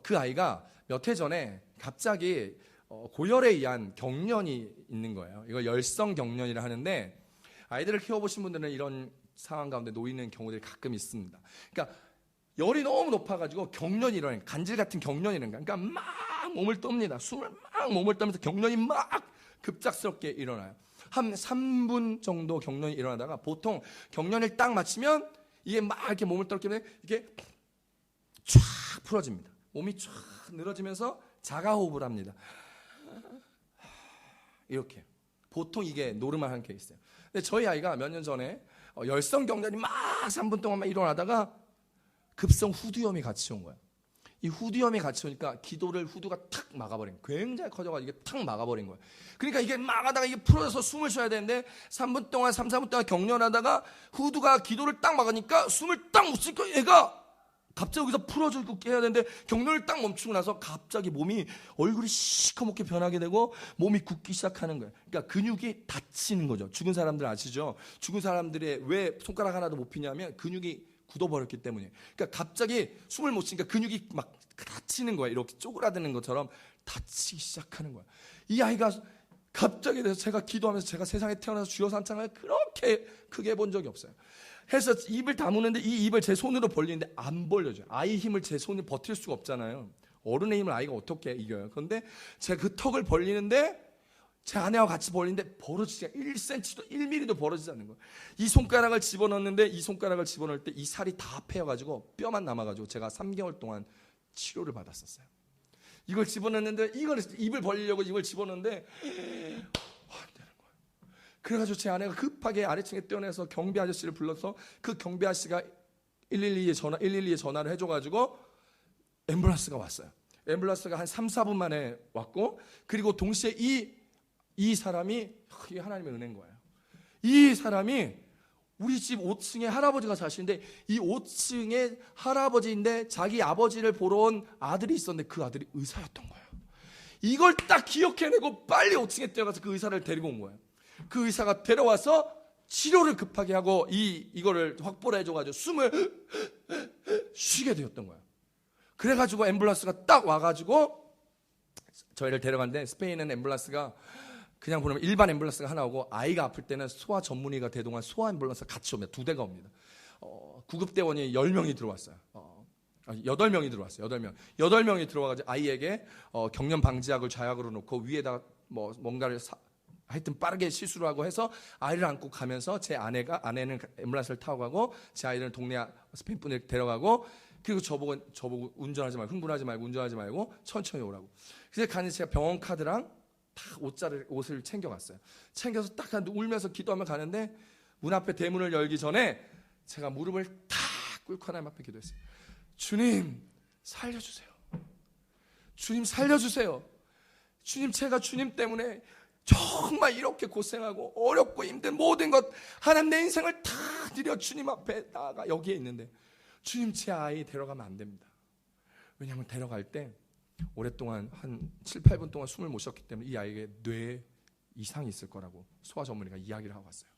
Speaker 1: 그 아이가 몇 해 전에 갑자기 고열에 의한 경련이 있는 거예요. 이걸 열성 경련이라 하는데 아이들을 키워보신 분들은 이런 상황 가운데 놓이는 경우들이 가끔 있습니다. 그러니까 열이 너무 높아가지고 경련이 일어나요. 간질 같은 경련이 일어나요. 그러니까 막 몸을 떱니다. 숨을 막 몸을 떠면서 경련이 막 급작스럽게 일어나요. 한 3분 정도 경련이 일어나다가 보통 경련을 딱 마치면 이게 막 이렇게 몸을 떨게 이게 쫙 풀어집니다. 몸이 쫙 늘어지면서 자가호흡을 합니다. 이렇게. 보통 이게 노르말한 케이스예요. 근데 저희 아이가 몇 년 전에 열성 경련이 막 3분 동안 막 일어나다가 급성 후두염이 같이 온 거예요. 이 후두염이 같이 오니까 기도를 후두가 탁 막아버린 거예요. 굉장히 커져가지고 이게 탁 막아버린 거예요. 그러니까 이게 막아다가 이게 풀어져서 숨을 쉬어야 되는데 3분 동안 4분 동안 격렬하다가 후두가 기도를 딱 막으니까 숨을 딱 못 쉬니까 얘가 갑자기 여기서 풀어주고 깨야 되는데 격렬을 딱 멈추고 나서 갑자기 얼굴이 시커멓게 변하게 되고 몸이 굳기 시작하는 거예요. 그러니까 근육이 다치는 거죠. 죽은 사람들 아시죠? 죽은 사람들의 왜 손가락 하나도 못 피냐면 근육이 굳어버렸기 때문에. 그러니까 갑자기 숨을 못 쉬니까 근육이 막 다치는 거예요. 이렇게 쪼그라드는 것처럼 다치기 시작하는 거예요. 이 아이가 갑자기 돼서 제가 기도하면서 제가 세상에 태어나서 주여 산창을 그렇게 크게 해본 적이 없어요. 해서 입을 다무는데 이 입을 제 손으로 벌리는데 안 벌려져요. 아이 힘을 제 손이 버틸 수가 없잖아요. 어른의 힘을 아이가 어떻게 이겨요? 그런데 제가 그 턱을 벌리는데 제 아내와 같이 벌리는데 벌어지지 않아요. 1cm도 1mm도 벌어지지 않는 거예요. 이 손가락을 집어넣는데 이 손가락을 집어넣을 때 이 살이 다 패여가지고 뼈만 남아가지고 제가 3개월 동안 치료를 받았었어요. 이걸 집어넣는데 이걸 입을 벌리려고 이걸 집어넣는데 그래가지고 제 아내가 급하게 아래층에 뛰어내서 경비 아저씨를 불러서 그 경비 아저씨가 112에 전화를 해줘가지고 앰뷸런스가 왔어요. 앰뷸런스가 한 3, 4분 만에 왔고 그리고 동시에 이 사람이 이게 하나님의 은혜인 거예요. 이 사람이 우리 집 5층에 할아버지가 사시는데 이 5층에 할아버지인데 자기 아버지를 보러 온 아들이 있었는데 그 아들이 의사였던 거예요. 이걸 딱 기억해내고 빨리 5층에 뛰어가서 그 의사를 데리고 온 거예요. 그 의사가 데려와서 치료를 급하게 하고 이거를 확보를 해줘가지고 숨을 쉬게 되었던 거예요. 그래가지고 앰뷸런스가 딱 와가지고 저희를 데려갔는데 스페인은 앰뷸런스가 그냥 보면 일반 앰뷸런스가 하나 오고 아이가 아플 때는 소아 전문의가 대동한 소아 앰뷸런스가 같이 옵니다. 2대가 옵니다. 구급대원이 10명이 들어왔어요. 8명이 들어왔어요. 8명. 8명이 들어와가지고 아이에게 경련 방지약을 좌약으로 놓고 위에다가 뭔가를 하여튼 빠르게 시술을 하고 해서 아이를 안고 가면서 아내는 앰뷸런스를 타고 가고 제 아이는 동네 스페인 분을 데려가고 그리고 저보고 운전하지 말고 흥분하지 말고 운전하지 말고 천천히 오라고. 그래서 가는 제가 병원 카드랑 다 옷을 챙겨갔어요. 챙겨서 딱 울면서 기도하며 가는데 문 앞에 대문을 열기 전에 제가 무릎을 탁 꿇고 하나님 앞에 기도했어요. 주님 살려주세요. 주님 살려주세요. 주님 제가 주님 때문에 정말 이렇게 고생하고 어렵고 힘든 모든 것 하나님 내 인생을 다 드려 주님 앞에 나아가 여기에 있는데 주님 제 아이 데려가면 안 됩니다. 왜냐하면 데려갈 때 오랫동안 한 7, 8분 동안 숨을 못 쉬었기 때문에 이 아이에게 뇌 이상이 있을 거라고 소아 전문의가 이야기를 하고 왔어요.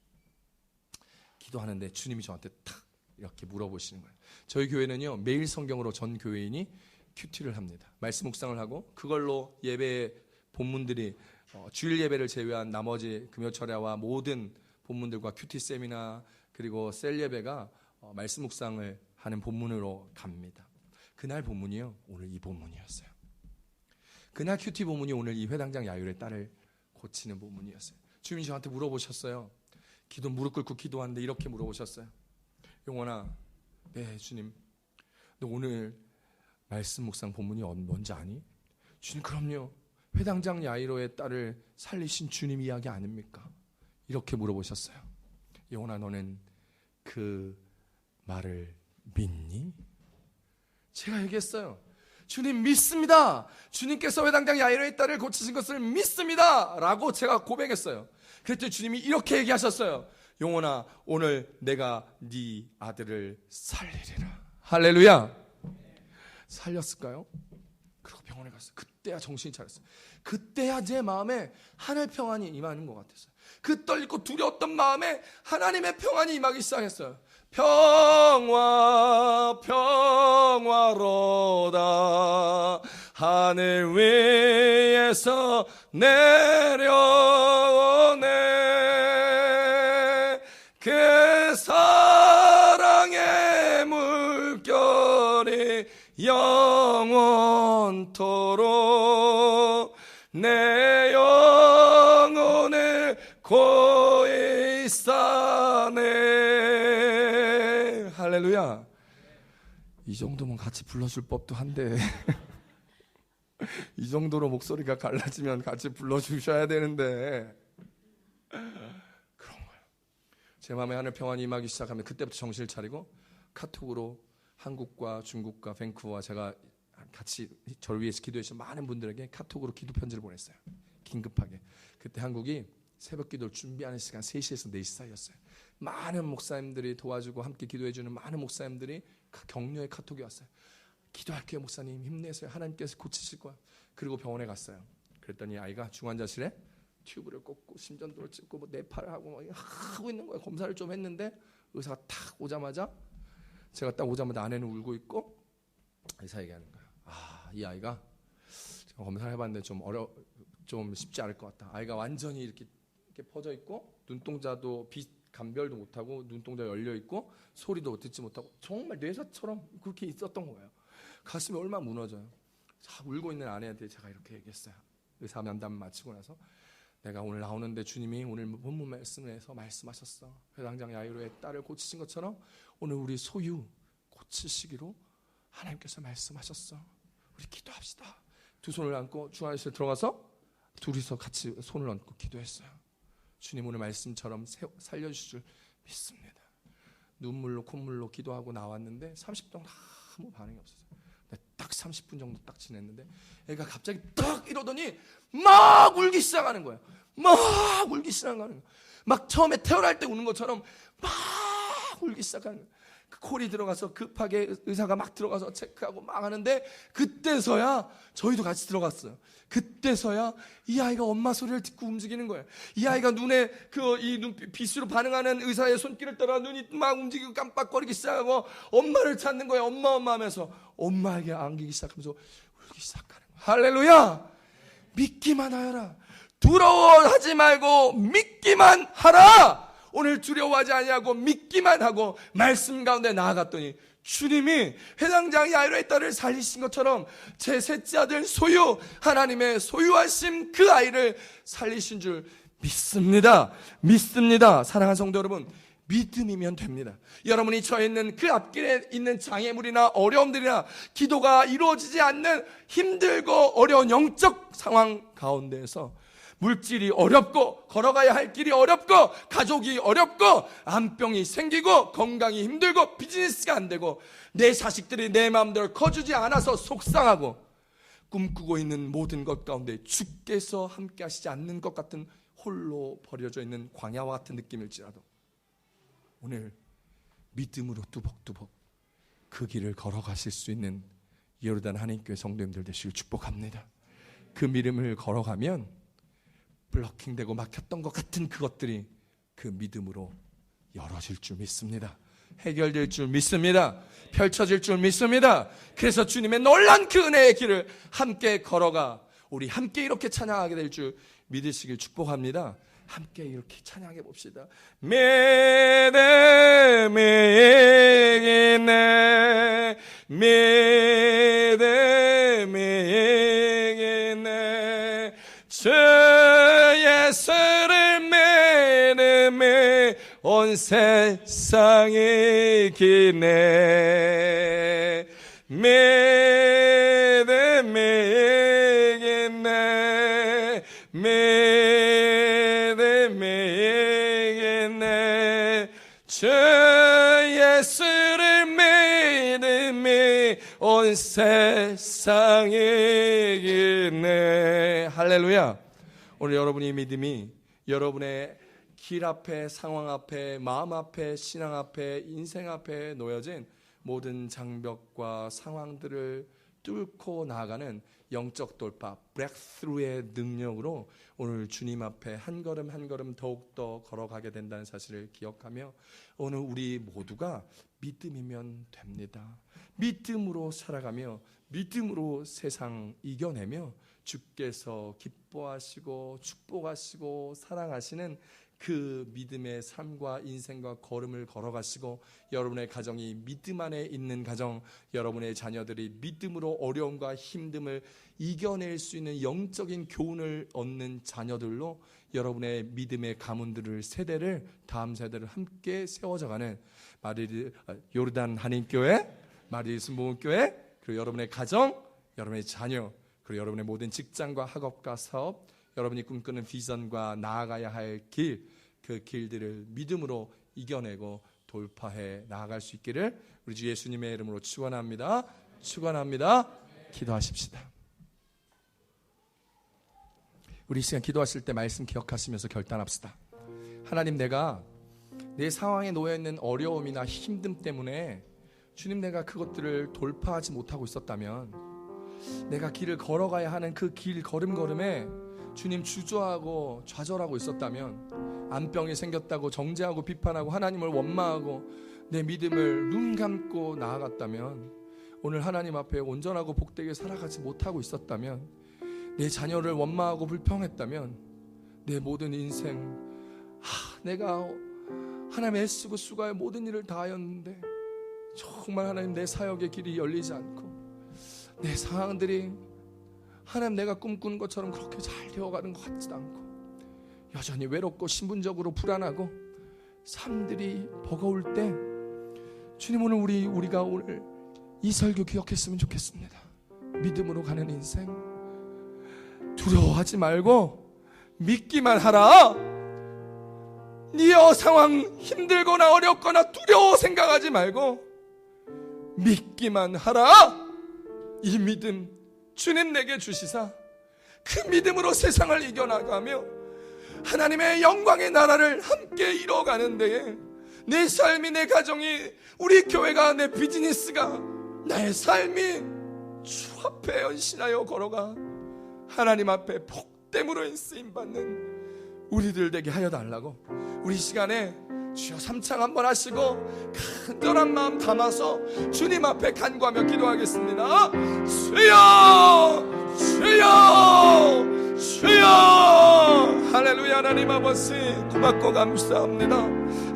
Speaker 1: 기도하는데 주님이 저한테 탁 이렇게 물어보시는 거예요. 저희 교회는요 매일 성경으로 전 교회인이 큐티를 합니다. 말씀 묵상을 하고 그걸로 예배 본문들이 주일 예배를 제외한 나머지 금요철야와 모든 본문들과 큐티 세미나 그리고 셀 예배가 말씀 묵상을 하는 본문으로 갑니다. 그날 본문이요 오늘 이 본문이었어요. 그날 큐티 본문이 오늘 이 회당장 야율의 딸을 고치는 본문이었어요. 주님이 저한테 물어보셨어요. 기도 무릎 꿇고 기도하는데 이렇게 물어보셨어요. 용원아, 네 주님, 너 오늘 말씀 묵상 본문이 뭔지 아니? 주님 그럼요. 회당장 야이로의 딸을 살리신 주님 이야기 아닙니까? 이렇게 물어보셨어요. 용원아 너는 그 말을 믿니? 제가 얘기했어요. 주님 믿습니다. 주님께서 회당장 야이로의 딸을 고치신 것을 믿습니다 라고 제가 고백했어요. 그랬더니 주님이 이렇게 얘기하셨어요. 용원아 오늘 내가 네 아들을 살리리라. 할렐루야. 살렸을까요? 그리고 병원에 갔어요. 그때야 정신이 차렸어요. 그때야 제 마음에 하늘 평안이 임하는 것 같았어요. 그 떨리고 두려웠던 마음에 하나님의 평안이 임하기 시작했어요. 평화로다 하늘 위에서 내려오네 그 사랑의 물결이 영원토록 내 영혼을 고이 싸네. 할렐루야. 이 정도면 같이 불러줄 법도 한데 이 정도로 목소리가 갈라지면 같이 불러주셔야 되는데 그런 거예요. 제 마음에 하늘 평안이 임하기 시작하면 그때부터 정신을 차리고 카톡으로 한국과 중국과 밴쿠버와 제가 같이 저를 위해서 기도해 주신 많은 분들에게 카톡으로 기도 편지를 보냈어요. 긴급하게. 그때 한국이 새벽 기도를 준비하는 시간 3시에서 4시 사이였어요. 많은 목사님들이 도와주고 함께 기도해 주는 많은 목사님들이 그 격려의 카톡이 왔어요. 기도할게요 목사님, 힘내세요. 하나님께서 고치실 거야. 그리고 병원에 갔어요. 그랬더니 아이가 중환자실에 튜브를 꽂고 심전도를 찍고 뭐 뇌파를 하고 막 하고 있는 거예요. 검사를 좀 했는데 의사가 탁 오자마자, 제가 딱 오자마자 아내는 울고 있고 의사 얘기하는 거야. 이 아이가 제가 검사를 해봤는데 좀 쉽지 않을 것 같다. 아이가 완전히 이렇게 퍼져 있고 눈동자도 감별도 못하고 눈동자 열려 있고 소리도 듣지 못하고 정말 뇌사처럼 그렇게 있었던 거예요. 가슴이 얼마나 무너져요. 자, 울고 있는 아내한테 제가 이렇게 얘기했어요. 의사 면담 마치고 나서 내가 오늘 나오는데 주님이 오늘 본문 말씀을 해서 말씀하셨어. 회당장 야이로의 딸을 고치신 것처럼 오늘 우리 소유 고치시기로 하나님께서 말씀하셨어. 우리 기도합시다. 두 손을 안고 중환자실 들어가서 둘이서 같이 손을 얹고 기도했어요. 주님 오늘 말씀처럼 살려주실 줄 믿습니다. 눈물로 콧물로 기도하고 나왔는데 30분 아무 반응이 없었어요. 딱 30분 정도 딱 지냈는데 애가 갑자기 딱 이러더니 막 울기 시작하는 거예요. 막 울기 시작하는 거예요. 막 처음에 태어날 때 우는 것처럼 막 울기 시작하는 거예요. 그 콜이 들어가서 급하게 의사가 막 들어가서 체크하고 막 하는데 그때서야 저희도 같이 들어갔어요. 그때서야 이 아이가 엄마 소리를 듣고 움직이는 거예요. 이 아이가 눈에 이 눈빛 빛으로 반응하는 의사의 손길을 따라 눈이 막 움직이고 깜빡거리기 시작하고 엄마를 찾는 거예요. 엄마 하면서 엄마에게 안기기 시작하면서 울기 시작하는 거예요. 할렐루야. 믿기만 하여라. 두려워하지 말고 믿기만 하라. 오늘 두려워하지 아니하고 믿기만 하고 말씀 가운데 나아갔더니 주님이 회당장 야이로의 딸을 살리신 것처럼 제 셋째 아들 소유, 하나님의 소유하신 그 아이를 살리신 줄 믿습니다. 믿습니다. 사랑하는 성도 여러분, 믿음이면 됩니다. 여러분이 처해 있는 그 앞길에 있는 장애물이나 어려움들이나 기도가 이루어지지 않는 힘들고 어려운 영적 상황 가운데에서 물질이 어렵고 걸어가야 할 길이 어렵고 가족이 어렵고 암병이 생기고 건강이 힘들고 비즈니스가 안 되고 내 자식들이 내 마음대로 커주지 않아서 속상하고 꿈꾸고 있는 모든 것 가운데 주께서 함께 하시지 않는 것 같은 홀로 버려져 있는 광야와 같은 느낌일지라도 오늘 믿음으로 뚜벅뚜벅 그 길을 걸어가실 수 있는 요르단 한인교회 성도님들 되시길 축복합니다. 그 믿음을 걸어가면 블러킹되고 막혔던 것 같은 그것들이 그 믿음으로 열어질 줄 믿습니다. 해결될 줄 믿습니다. 펼쳐질 줄 믿습니다. 그래서 주님의 놀란 그 은혜의 길을 함께 걸어가 우리 함께 이렇게 찬양하게 될 줄 믿으시길 축복합니다. 함께 이렇게 찬양해 봅시다. 믿음이네 믿음이네 주 예수를 믿음이 온 세상이 기네 믿음이네 믿음이네 주 예수를 믿음이 온 세상이 기네. 할렐루야. 오늘 여러분의 믿음이 여러분의 길 앞에, 상황 앞에, 마음 앞에, 신앙 앞에, 인생 앞에 놓여진 모든 장벽과 상황들을 뚫고 나아가는 영적 돌파, 브렉스루의 능력으로 오늘 주님 앞에 한 걸음 한 걸음 더욱더 걸어가게 된다는 사실을 기억하며 오늘 우리 모두가 믿음이면 됩니다. 믿음으로 살아가며 믿음으로 세상 이겨내며 주께서 기뻐하시고 축복하시고 사랑하시는 그 믿음의 삶과 인생과 걸음을 걸어가시고 여러분의 가정이 믿음 안에 있는 가정, 여러분의 자녀들이 믿음으로 어려움과 힘듦을 이겨낼 수 있는 영적인 교훈을 얻는 자녀들로 여러분의 믿음의 가문들을 다음 세대를 함께 세워져가는 요르단 한인교회, 마리리 순복음교회, 그리고 여러분의 가정, 여러분의 자녀, 그리고 여러분의 모든 직장과 학업과 사업, 여러분이 꿈꾸는 비전과 나아가야 할 길, 그 길들을 믿음으로 이겨내고 돌파해 나아갈 수 있기를 우리 주 예수님의 이름으로 축원합니다. 축원합니다. 기도하십시다. 우리 이 시간 기도하실 때 말씀 기억하시면서 결단합시다. 하나님, 내가 내 상황에 놓여있는 어려움이나 힘듦 때문에 주님, 내가 그것들을 돌파하지 못하고 있었다면, 내가 길을 걸어가야 하는 그 길 걸음걸음에 주님 주저하고 좌절하고 있었다면, 안병이 생겼다고 정죄하고 비판하고 하나님을 원망하고 내 믿음을 눈 감고 나아갔다면, 오늘 하나님 앞에 온전하고 복되게 살아가지 못하고 있었다면, 내 자녀를 원망하고 불평했다면, 내 모든 인생 내가 하나님 애쓰고 수고할 모든 일을 다하였는데 정말 하나님 내 사역의 길이 열리지 않고 내 상황들이 하나님 내가 꿈꾸는 것처럼 그렇게 잘 되어가는 것 같지도 않고 여전히 외롭고 신분적으로 불안하고 삶들이 버거울 때, 주님, 오늘 우리가 오늘 이 설교 기억했으면 좋겠습니다. 믿음으로 가는 인생, 두려워하지 말고 믿기만 하라. 네 상황 힘들거나 어렵거나 두려워 생각하지 말고 믿기만 하라. 이 믿음 주님 내게 주시사 그 믿음으로 세상을 이겨나가며 하나님의 영광의 나라를 함께 이뤄가는 데에 내 삶이, 내 가정이, 우리 교회가, 내 비즈니스가, 나의 삶이 주 앞에 헌신하여 걸어가 하나님 앞에 복됨으로 쓰임받는 우리들 되게 하여 달라고, 우리 시간에 주여 삼창 한번 하시고 간절한 마음 담아서 주님 앞에 간구하며 기도하겠습니다. 주여, 주여, 주여. 할렐루야. 하나님 아버지, 고맙고 감사합니다.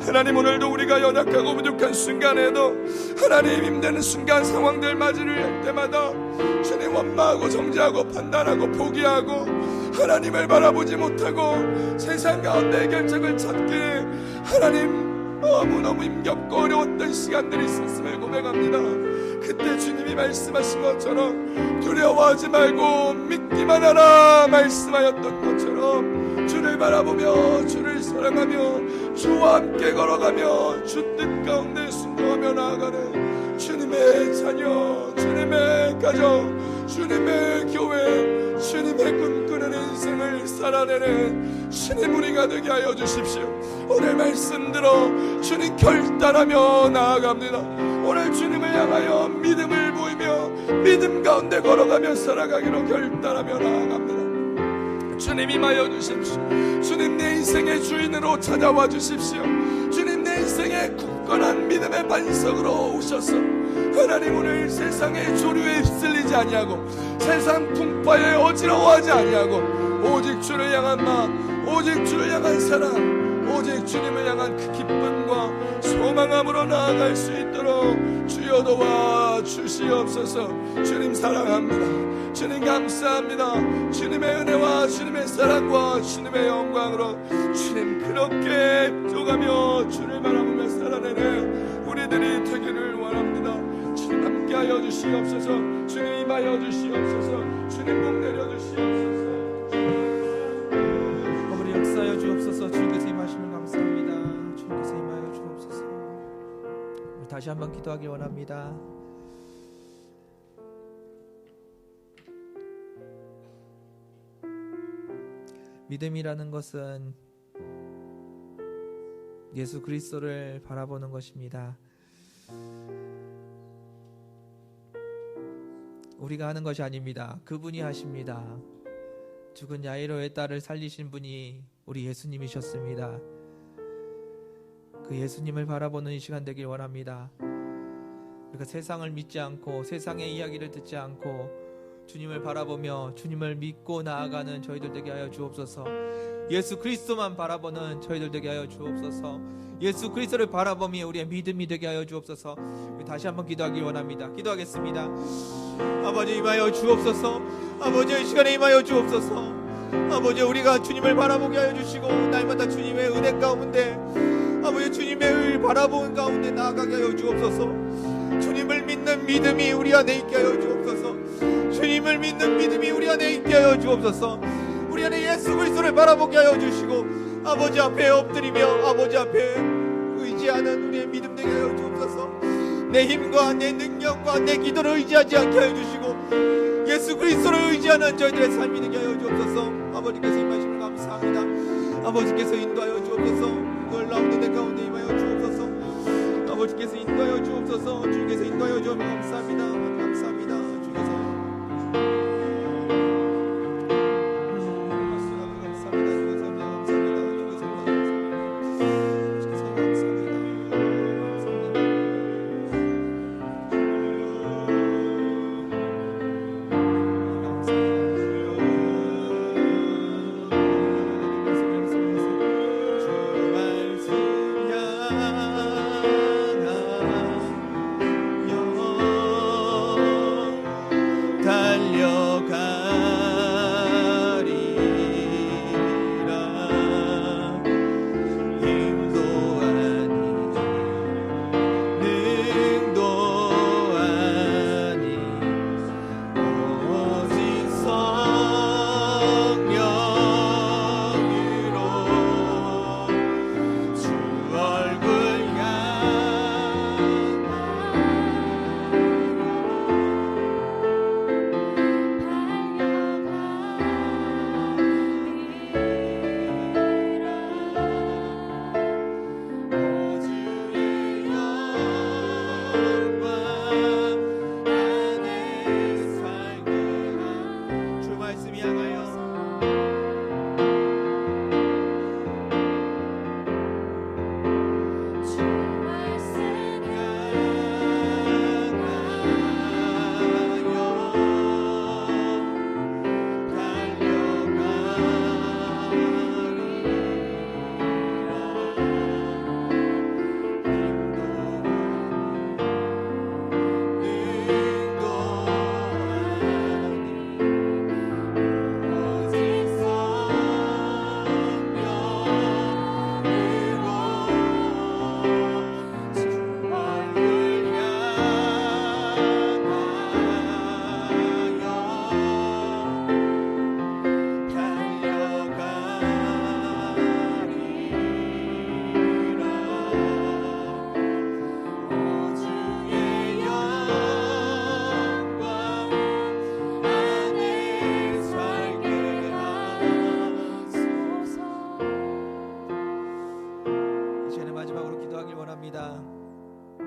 Speaker 1: 하나님, 오늘도 우리가 연약하고 부족한 순간에도 하나님 힘든 순간 상황들 맞이를 할 때마다 주님 원망하고 정죄하고 판단하고 포기하고 하나님을 바라보지 못하고 세상 가운데 해결책을 찾기에 하나님 너무너무 힘겹고 어려웠던 시간들이 있었음을 고백합니다. 그때 주님이 말씀하신 것처럼 두려워하지 말고 믿기만 하라 말씀하였던 것처럼 주를 바라보며 주를 사랑하며 주와 함께 걸어가며 주 뜻 가운데 순종하며 나아가는 주님의 자녀, 주님의 가정, 주님의 교회, 주님의 꿈꾸는 인생을 살아내는 주님 우리가 되게 하여 주십시오. 오늘 말씀 들어 주님 결단하며 나아갑니다. 오늘 주님을 향하여 믿음을 보이며 믿음 가운데 걸어가며 살아가기로 결단하며 나아갑니다. 주님 임하여 주십시오. 주님 내 인생의 주인으로 찾아와 주십시오. 주님 내 인생의 굳건한 믿음의 반석으로 오셔서 하나님 오늘 세상의 조류에 휩쓸리지 아니하고 세상 풍파에 어지러워하지 아니하고 오직 주를 향한 마음, 오직 주를 향한 사랑, 오직 주님을 향한 그 기쁨과 소망함으로 나아갈 수 있도록 주여 도와 주시옵소서. 주님 사랑합니다. 주님 감사합니다. 주님의 은혜와 주님의 사랑과 주님의 영광으로 주님 그렇게 쪼가며 주를 바라보며 살아내는 우리들이 되기를 원합니다. 주님 함께하여 주시옵소서. 주님 임하여 주시옵소서. 주님 복 내려 주시옵소서.
Speaker 2: 아버지 역사하여 주옵소서. 주님께서 임하시면 감사합니다. 주님께서 임하여 주옵소서. 우리 다시 한번 기도하기 원합니다. 믿음이라는 것은 예수 그리스도를 바라보는 것입니다. 우리가 하는 것이 아닙니다. 그분이 하십니다. 죽은 야이로의 딸을 살리신 분이 우리 예수님이셨습니다. 그 예수님을 바라보는 이 시간 되길 원합니다. 우리가 세상을 믿지 않고 세상의 이야기를 듣지 않고 주님을 바라보며 주님을 믿고 나아가는 저희들 되게 하여 주옵소서. 예수 그리스도만 바라보는 저희들 되게 하여 주옵소서. 예수 그리스도를 바라보며 우리의 믿음이 되게 하여 주옵소서. 다시 한번 기도하기 원합니다. 기도하겠습니다. 아버지 임하여 주옵소서. 아버지 이 시간에 임하여 주옵소서. 아버지 우리가 주님을 바라보게 하여 주시고 날마다 주님의 은혜 가운데 아버지 주님의 을 바라보는 가운데 나아가게 하여 주옵소서. 주님을 믿는 믿음이 우리 안에 있게 하여 주옵소서. 주님을 믿는 믿음이 우리 안에 있게 하여 주옵소서. 우리 안에 예수 그리스도를 바라보게 하여 주시고 아버지 앞에 엎드리며 아버지 앞에 의지하는 우리의 믿음 되게 하여 주옵소서. 내 힘과 내 능력과 내 기도를 의지하지 않게 하여 주시고 예수 그리스도를 의지하는 저희들의 삶이 되게 하여 주옵소서. 아버지께서 임하심을 감사합니다. 아버지께서 인도하여 주옵소서. 놀라운 은혜 가운데 임하여 주옵소서. 아버지께서 인도하여 주옵소서. 주께서 인도하여 주옵소서. 감사합니다. 감사합니다. 주께서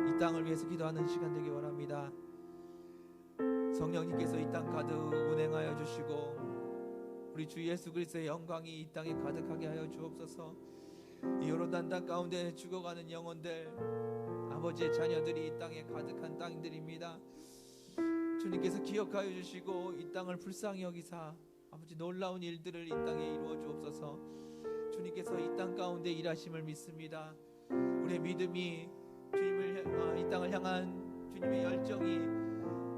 Speaker 2: 이 땅을 위해서 기도하는 시간 되기 원합니다. 성령님께서 이 땅 가득 운행하여 주시고 우리 주 예수 그리스도의 영광이 이 땅에 가득하게 하여 주옵소서. 이 요르단 땅 가운데 죽어가는 영혼들, 아버지의 자녀들이 이 땅에 가득한 땅들입니다. 주님께서 기억하여 주시고 이 땅을 불쌍히 여기사 아버지 놀라운 일들을 이 땅에 이루어 주옵소서. 주님께서 이 땅 가운데 일하심을 믿습니다. 우리의 믿음이 주님을 이 땅을 향한 주님의 열정이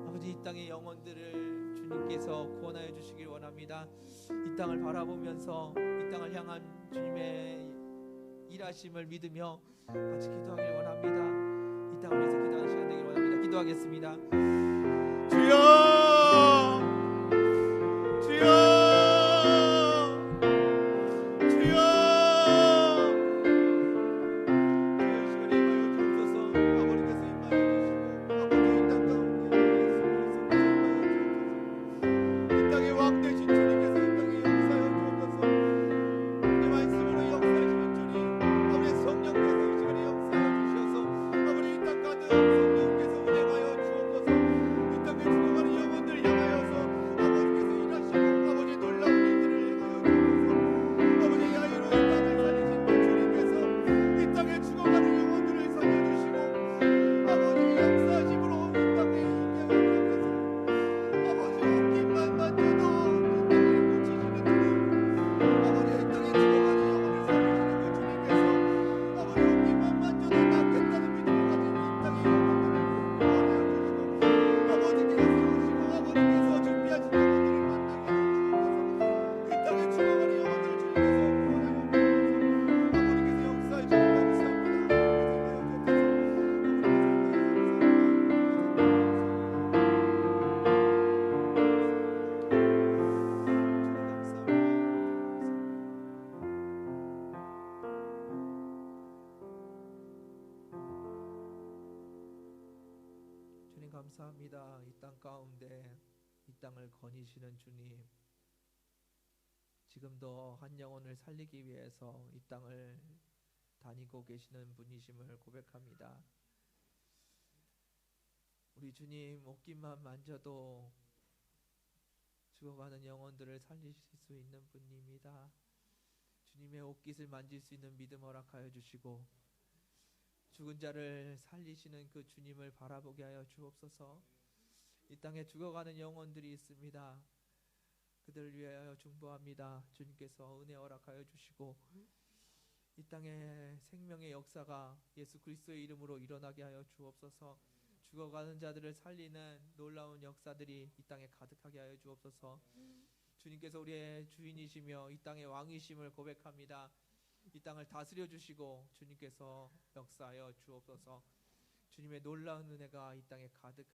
Speaker 2: 아버지 이 땅의 영혼들을 주님께서 구원하여 주시길 원합니다. 이 땅을 바라보면서 이 땅을 향한 주님의 일하심을 믿으며 같이 기도하길 원합니다. 이 땅을 위해서 기도하는 시간 되길 원합니다. 기도하겠습니다. 주여, 주여, 감사합니다. 이 땅 가운데 이 땅을 거니시는 주님, 지금도 한 영혼을 살리기 위해서 이 땅을 다니고 계시는 분이심을 고백합니다. 우리 주님 옷깃만 만져도 죽어가는 영혼들을 살리실 수 있는 분입니다. 주님의 옷깃을 만질 수 있는 믿음 허락하여 주시고 죽은 자를 살리시는 그 주님을 바라보게 하여 주옵소서. 이 땅에 죽어가는 영혼들이 있습니다. 그들을 위하여 중보합니다. 주님께서 은혜 허락하여 주시고 이 땅에 생명의 역사가 예수 그리스도의 이름으로 일어나게 하여 주옵소서. 죽어가는 자들을 살리는 놀라운 역사들이 이 땅에 가득하게 하여 주옵소서. 주님께서 우리의 주인이시며 이 땅의 왕이심을 고백합니다. 이 땅을 다스려 주시고 주님께서 역사하여 주옵소서. 주님의 놀라운 은혜가 이 땅에 가득